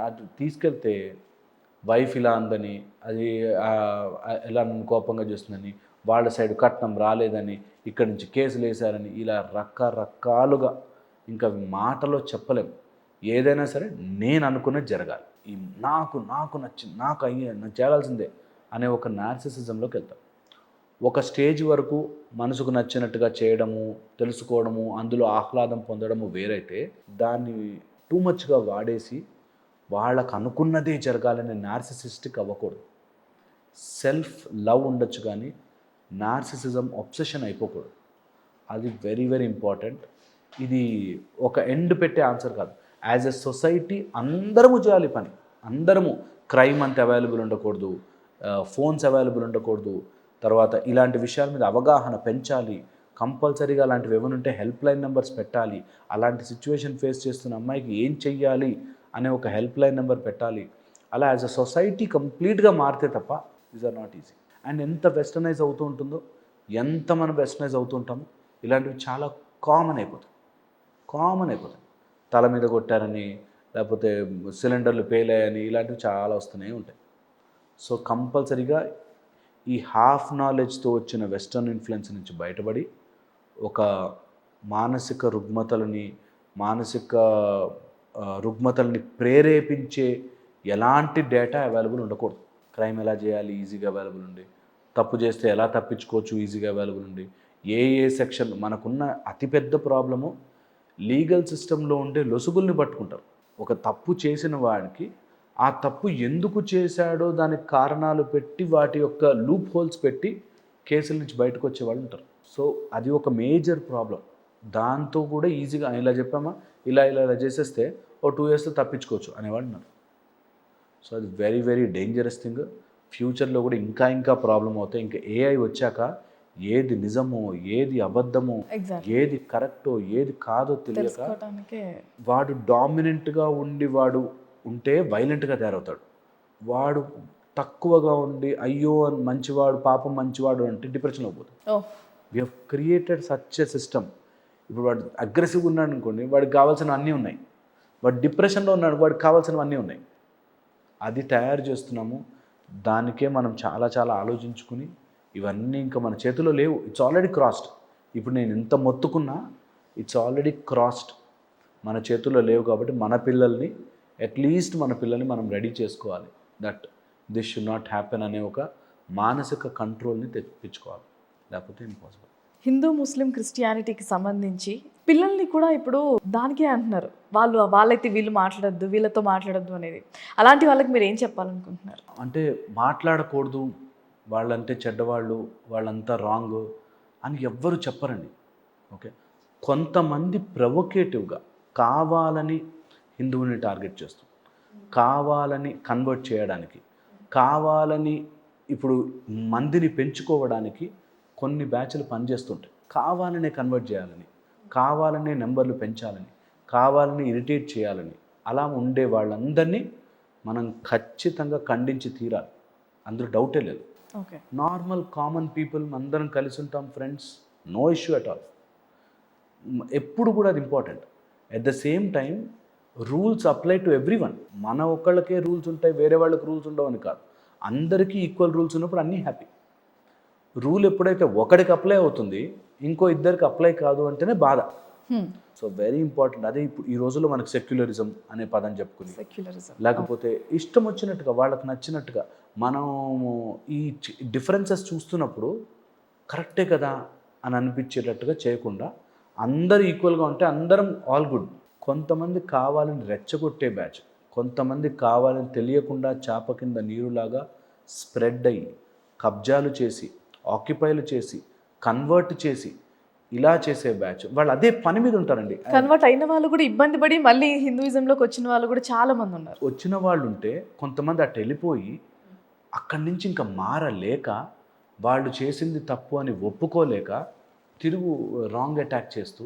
అది తీసుకెళ్తే వైఫ్ ఇలా అందని, అది ఎలా నన్ను కోపంగా చేస్తుందని, వాళ్ళ సైడ్ కట్నం రాలేదని, ఇక్కడి నుంచి కేసులు వేశారని, ఇలా రకరకాలుగా ఇంకా మాటలో చెప్పలేము. ఏదైనా సరే నేను అనుకున్నది జరగాలి, ఈ నాకు నచ్చింది, నేను చేయాల్సిందే అనే ఒక నార్సిసిజంలోకి వెళ్తాం. ఒక స్టేజ్ వరకు మనసుకు నచ్చినట్టుగా చేయడము, తెలుసుకోవడము, అందులో ఆహ్లాదం పొందడము వేరైతే, దాన్ని టూ మచ్గా వాడేసి వాళ్ళకు అనుకున్నదే జరగాలని నార్సిసిస్టిక్ అవ్వకూడదు. సెల్ఫ్ లవ్ ఉండొచ్చు కానీ నార్సిసిజం ఒబ్సెషన్ అయిపోకూడదు. అది వెరీ వెరీ ఇంపార్టెంట్. ఇది ఒక ఎండ్ పెట్టే ఆన్సర్ కాదు. యాజ్ ఎ సొసైటీ అందరము చేయాలి పని. అందరము క్రైమ్ అంత అవైలబుల్ ఉండకూడదు, ఫోన్స్ అవైలబుల్ ఉండకూడదు, తర్వాత ఇలాంటి విషయాల మీద అవగాహన పెంచాలి. కంపల్సరీగా అలాంటివి ఏమైనా ఉంటే హెల్ప్ లైన్ నెంబర్స్ పెట్టాలి. అలాంటి సిచ్యువేషన్ ఫేస్ చేస్తున్న అమ్మాయికి ఏం చెయ్యాలి అనే ఒక హెల్ప్ లైన్ నెంబర్ పెట్టాలి. అలా యాజ్ అ సొసైటీ కంప్లీట్గా మారితే తప్ప these are not easy. And ఎంత వెస్టర్నైజ్ అవుతూ ఉంటుందో, ఎంత మనం వెస్టర్నైజ్ అవుతూ ఉంటామో, ఇలాంటివి చాలా కామన్ అయిపోతాయి. తల మీద కొట్టారని, లేకపోతే సిలిండర్లు పేలాయని, ఇలాంటివి చాలా వస్తూనే ఉంటాయి. సో కంపల్సరీగా ఈ హాఫ్ నాలెడ్జ్తో వచ్చిన వెస్టర్న్ ఇన్ఫ్లుయెన్స్ నుంచి బయటపడి ఒక మానసిక రుగ్మతల్ని ప్రేరేపించే ఎలాంటి డేటా అవైలబుల్ ఉండకూడదు. క్రైమ్ ఎలా చేయాలి ఈజీగా అవైలబుల్ ఉండి, తప్పు చేస్తే ఎలా తప్పించుకోవచ్చు ఈజీగా అవైలబుల్ ఉండి, ఏ సెక్షన్. మనకున్న అతిపెద్ద ప్రాబ్లము లీగల్ సిస్టంలో ఉండే లొసుగుల్ని పట్టుకుంటారు. ఒక తప్పు చేసిన వాడికి ఆ తప్పు ఎందుకు చేశాడో దానికి కారణాలు పెట్టి, వాటి యొక్క లూప్ హోల్స్ పెట్టి కేసుల నుంచి బయటకు వచ్చే వాళ్ళు ఉంటారు. సో అది ఒక మేజర్ ప్రాబ్లం. దాంతో కూడా ఈజీగా ఇలా చెప్పామా, ఇలా ఇలా ఇలా చేసేస్తే ఓ 2 yearsలో తప్పించుకోవచ్చు అనేవాడు ఉన్నారు. సో అది వెరీ వెరీ డేంజరస్ థింగ్. ఫ్యూచర్లో కూడా ఇంకా ఇంకా ప్రాబ్లం అవుతాయి. ఇంకా ఏఐ వచ్చాక ఏది నిజమో ఏది అబద్ధమో ఎగ్జాక్ట్లీ ఏది కరెక్టో ఏది కాదో తెలియక తెలుసుకోవడానికే. వాడు డామినెంట్గా ఉండి వాడు ఉంటే వైలెంట్గా తయారవుతాడు. వాడు తక్కువగా ఉండి అయ్యో అని మంచివాడు పాపం మంచివాడు అంటే డిప్రెషన్లో పోతాడు. Oh we have created such a system. ఇప్పుడు వాడు అగ్రెసివ్గా ఉన్నాడు అనుకోండి, వాడికి కావాల్సినవి అన్నీ ఉన్నాయి. వాడు డిప్రెషన్లో ఉన్నాడు, వాడికి కావాల్సినవి అన్నీ ఉన్నాయి. అది తయారు చేస్తున్నాము. దానికే మనం చాలా చాలా ఆలోచించుకుని ఇవన్నీ ఇంకా మన చేతిలో లేవు. It's already crossed. ఇప్పుడు నేను ఎంత మొత్తుకున్నా ఇట్స్ ఆల్రెడీ క్రాస్డ్. మన చేతుల్లో లేవు కాబట్టి మన పిల్లల్ని అట్లీస్ట్ మన పిల్లల్ని మనం రెడీ చేసుకోవాలి. That this should not happen అనే ఒక మానసిక కంట్రోల్ని తెప్పించుకోవాలి. లేకపోతే ఇంపాసిబుల్. హిందూ ముస్లిం క్రిస్టియానిటీకి సంబంధించి పిల్లల్ని కూడా ఇప్పుడు దానికే అంటున్నారు, వాళ్ళైతే వీళ్ళు మాట్లాడొద్దు, వీళ్ళతో మాట్లాడొద్దు అనేది. అలాంటి వాళ్ళకి మీరు ఏం చెప్పాలనుకుంటున్నారు? అంటే మాట్లాడకూడదు, వాళ్ళంటే చెడ్డవాళ్ళు, వాళ్ళంతా రాంగ్ అని ఎవ్వరు చెప్పరండి. ఓకే, కొంతమంది ప్రొవొకేటివ్గా కావాలని హిందువుని టార్గెట్ చేస్తూ, కావాలని కన్వర్ట్ చేయడానికి, కావాలని ఇప్పుడు మందిని పెంచుకోవడానికి కొన్ని బ్యాచ్లు పనిచేస్తుంటాయి. కావాలనే కన్వర్ట్ చేయాలని, కావాలనే నెంబర్లు పెంచాలని, కావాలని ఇరిటేట్ చేయాలని అలా ఉండే వాళ్ళందరినీ మనం ఖచ్చితంగా ఖండించి తీరాలి. అందులో డౌటే లేదు. ఓకే, నార్మల్ కామన్ పీపుల్ అందరం కలిసి ఉంటాం friends, no issue at all. ఎప్పుడు కూడా అది important. At the same time rules apply to everyone. మన ఒక్కళ్ళకే రూల్స్ ఉంటాయి, వేరే వాళ్ళకి రూల్స్ ఉండవని కాదు. అందరికీ ఈక్వల్ రూల్స్ ఉన్నప్పుడు అన్నీ హ్యాపీ. రూల్ ఎప్పుడైతే ఒకడికి అప్లై అవుతుంది, ఇంకో ఇద్దరికి అప్లై కాదు అంటేనే బాధ. So very important. అదే ఇప్పుడు ఈ రోజుల్లో మనకు సెక్యులరిజం అనే పదం చెప్పుకుని, సెక్యులరిజం లేకపోతే ఇష్టం వచ్చినట్టుగా వాళ్ళకి నచ్చినట్టుగా మనం ఈ డిఫరెన్సెస్ చూస్తున్నప్పుడు కరెక్టే కదా అని అనిపించేటట్టుగా చేయకుండా అందరూ ఈక్వల్గా ఉంటే అందరం ఆల్ గుడ్. కొంతమంది కావాలని రెచ్చగొట్టే బ్యాచ్, కొంతమంది కావాలని తెలియకుండా చాప కింద నీరులాగా స్ప్రెడ్ అయ్యి కబ్జాలు చేసి, ఆక్యుపైలు చేసి, కన్వర్ట్ చేసి ఇలా చేసే బ్యాచ్ వాళ్ళు అదే పని మీద ఉంటారండి. కన్వర్ట్ అయిన వాళ్ళు కూడా ఇబ్బంది పడి మళ్ళీ హిందూయిజంలోకి వచ్చిన వాళ్ళు కూడా చాలా మంది ఉన్నారు. వచ్చిన వాళ్ళు ఉంటే కొంతమంది అటు వెళ్ళిపోయి అక్కడి నుంచి ఇంకా మారలేక, వాళ్ళు చేసింది తప్పు అని ఒప్పుకోలేక తిరుగు రాంగ్ అటాక్ చేస్తూ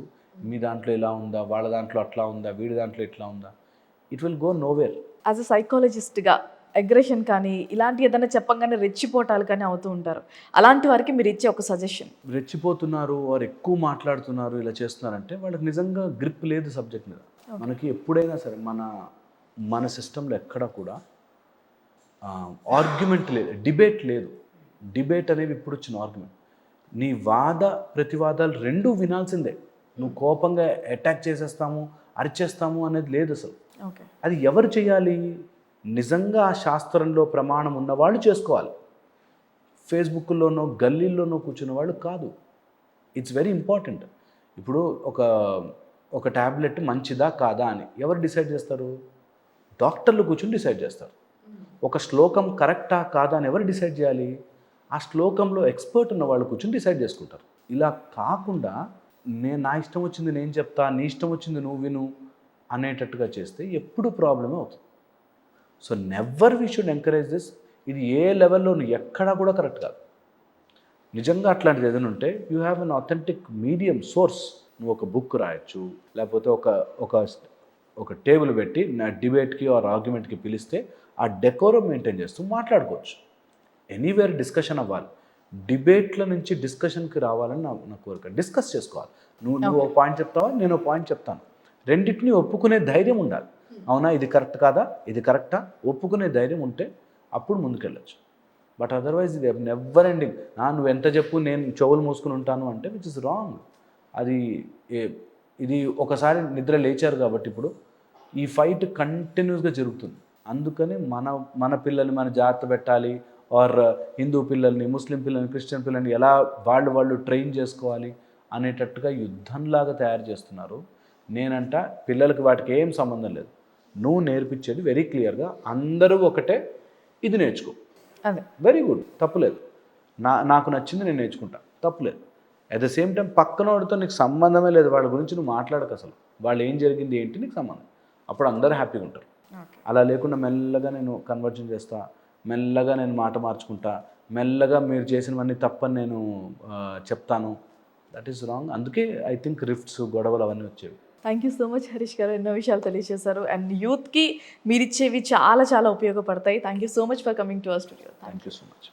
మీ దాంట్లో ఇలా ఉందా, వాళ్ళ దాంట్లో అట్లా ఉందా, వీడి దాంట్లో ఇట్లా ఉందా, it will go nowhere. As a సైకాలజిస్ట్గా అగ్రెషన్ కానీ ఇలాంటి ఏదైనా చెప్పంగానే రెచ్చిపోటాలు కానీ అవుతూ ఉంటారు. అలాంటి వారికి మీరు ఇచ్చే ఒక సజెషన్? రెచ్చిపోతున్నారు, వారు ఎక్కువ మాట్లాడుతున్నారు, ఇలా చేస్తున్నారంటే వాళ్ళకి నిజంగా గ్రిప్ లేదు సబ్జెక్ట్ మీద. మనకి ఎప్పుడైనా సరే మన సిస్టంలో ఎక్కడ కూడా ఆర్గ్యుమెంట్ లేదు, డిబేట్ లేదు. డిబేట్ అనేది ఇప్పుడు వచ్చిన ఆర్గ్యుమెంట్. నీ వాద ప్రతివాదాలు రెండూ వినాల్సిందే. నువ్వు కోపంగా అటాక్ చేసేస్తాము, అరిచేస్తాము అనేది లేదు అసలు. ఓకే, అది ఎవరు చేయాలి? నిజంగా ఆ శాస్త్రంలో ప్రమాణం ఉన్నవాళ్ళు చేసుకోవాలి. ఫేస్బుక్లోనో గల్లీల్లోనో కూర్చున్న వాళ్ళు కాదు. It's very important. ఇప్పుడు ఒక ట్యాబ్లెట్ మంచిదా కాదా అని ఎవరు డిసైడ్ చేస్తారు? డాక్టర్లు కూర్చొని డిసైడ్ చేస్తారు. ఒక శ్లోకం కరెక్టా కాదా అని ఎవరు డిసైడ్ చేయాలి? ఆ శ్లోకంలో ఎక్స్పర్ట్ ఉన్న వాళ్ళు కూర్చొని డిసైడ్ చేసుకుంటారు. ఇలా కాకుండా నా ఇష్టం వచ్చింది నేను చెప్తా, నీ ఇష్టం వచ్చింది నువ్వు విను అనేటట్టుగా చేస్తే ఎప్పుడు ప్రాబ్లమే అవుతుంది. So never we should encourage this. ఇది ఏ లెవెల్లో ఎక్కడా కూడా కరెక్ట్ కాదు. నిజంగా అట్లాంటిది ఏదైనా ఉంటే you have an authentic medium source. నువ్వు ఒక బుక్ రాయొచ్చు, లేకపోతే ఒక టేబుల్ పెట్టి నా డిబేట్కి ఆర్ ఆర్గ్యుమెంట్కి పిలిస్తే ఆ డెకోరం మెయింటైన్ చేస్తూ మాట్లాడుకోవచ్చు. ఎనీవేర్ డిస్కషన్ అవ్వాలి. డిబేట్ల నుంచి డిస్కషన్కి రావాలని నా కోరిక. డిస్కస్ చేసుకోవాలి. నువ్వు ఒక పాయింట్ చెప్తావా, నేను ఒక పాయింట్ చెప్తాను. రెండింటిని ఒప్పుకునే ధైర్యం ఉండాలి. అవునా, ఇది కరెక్ట్ కాదా, ఇది కరెక్టా, ఒప్పుకునే ధైర్యం ఉంటే అప్పుడు ముందుకెళ్ళచ్చు. బట్ అదర్వైజ్ ఇది నెవర్ ఎండింగ్. నువ్వు ఎంత చెప్పు, నేను చెవులు మూసుకుని ఉంటాను అంటే విచ్ ఇస్ రాంగ్. ఇది ఒకసారి నిద్ర లేచారు కాబట్టి ఇప్పుడు ఈ ఫైట్ కంటిన్యూస్గా జరుగుతుంది. అందుకని మన పిల్లల్ని మన జాగ్రత్త పెట్టాలి, ఆర్ హిందూ పిల్లల్ని, ముస్లిం పిల్లల్ని, క్రిస్టియన్ పిల్లల్ని ఎలా వాళ్ళు ట్రైన్ చేసుకోవాలి అనేటట్టుగా యుద్ధంలాగా తయారు చేస్తున్నారు. నేనంట పిల్లలకి వాటికి ఏం సంబంధం లేదు. నువ్వు నేర్పించేది వెరీ క్లియర్గా అందరూ ఒకటే, ఇది నేర్చుకో, అదే వెరీ గుడ్, తప్పులేదు. నాకు నచ్చింది నేను నేర్చుకుంటా, తప్పులేదు. అట్ ద సేమ్ టైం పక్కన వాడితో నీకు సంబంధమే లేదు, వాళ్ళ గురించి నువ్వు మాట్లాడక, అసలు వాళ్ళు ఏం జరిగింది ఏంటి నీకు సంబంధం, అప్పుడు అందరూ హ్యాపీగా ఉంటారు. అలా లేకుండా మెల్లగా నేను కన్వర్జన్ చేస్తా, మెల్లగా నేను మాట మార్చుకుంటా, మెల్లగా మీరు చేసినవన్నీ తప్పని నేను చెప్తాను, దట్ ఈస్ రాంగ్. అందుకే ఐ థింక్ రిఫ్ట్స్, గొడవలు అవన్నీ వచ్చేవి. Thank you so much Harish గారు, ఎన్నో విషయాలు తెలియజేశారు అండ్ యూత్కి మీరు ఇచ్చేవి చాలా చాలా ఉపయోగపడతాయి. Thank you so much for coming to our studio. Thank you so much.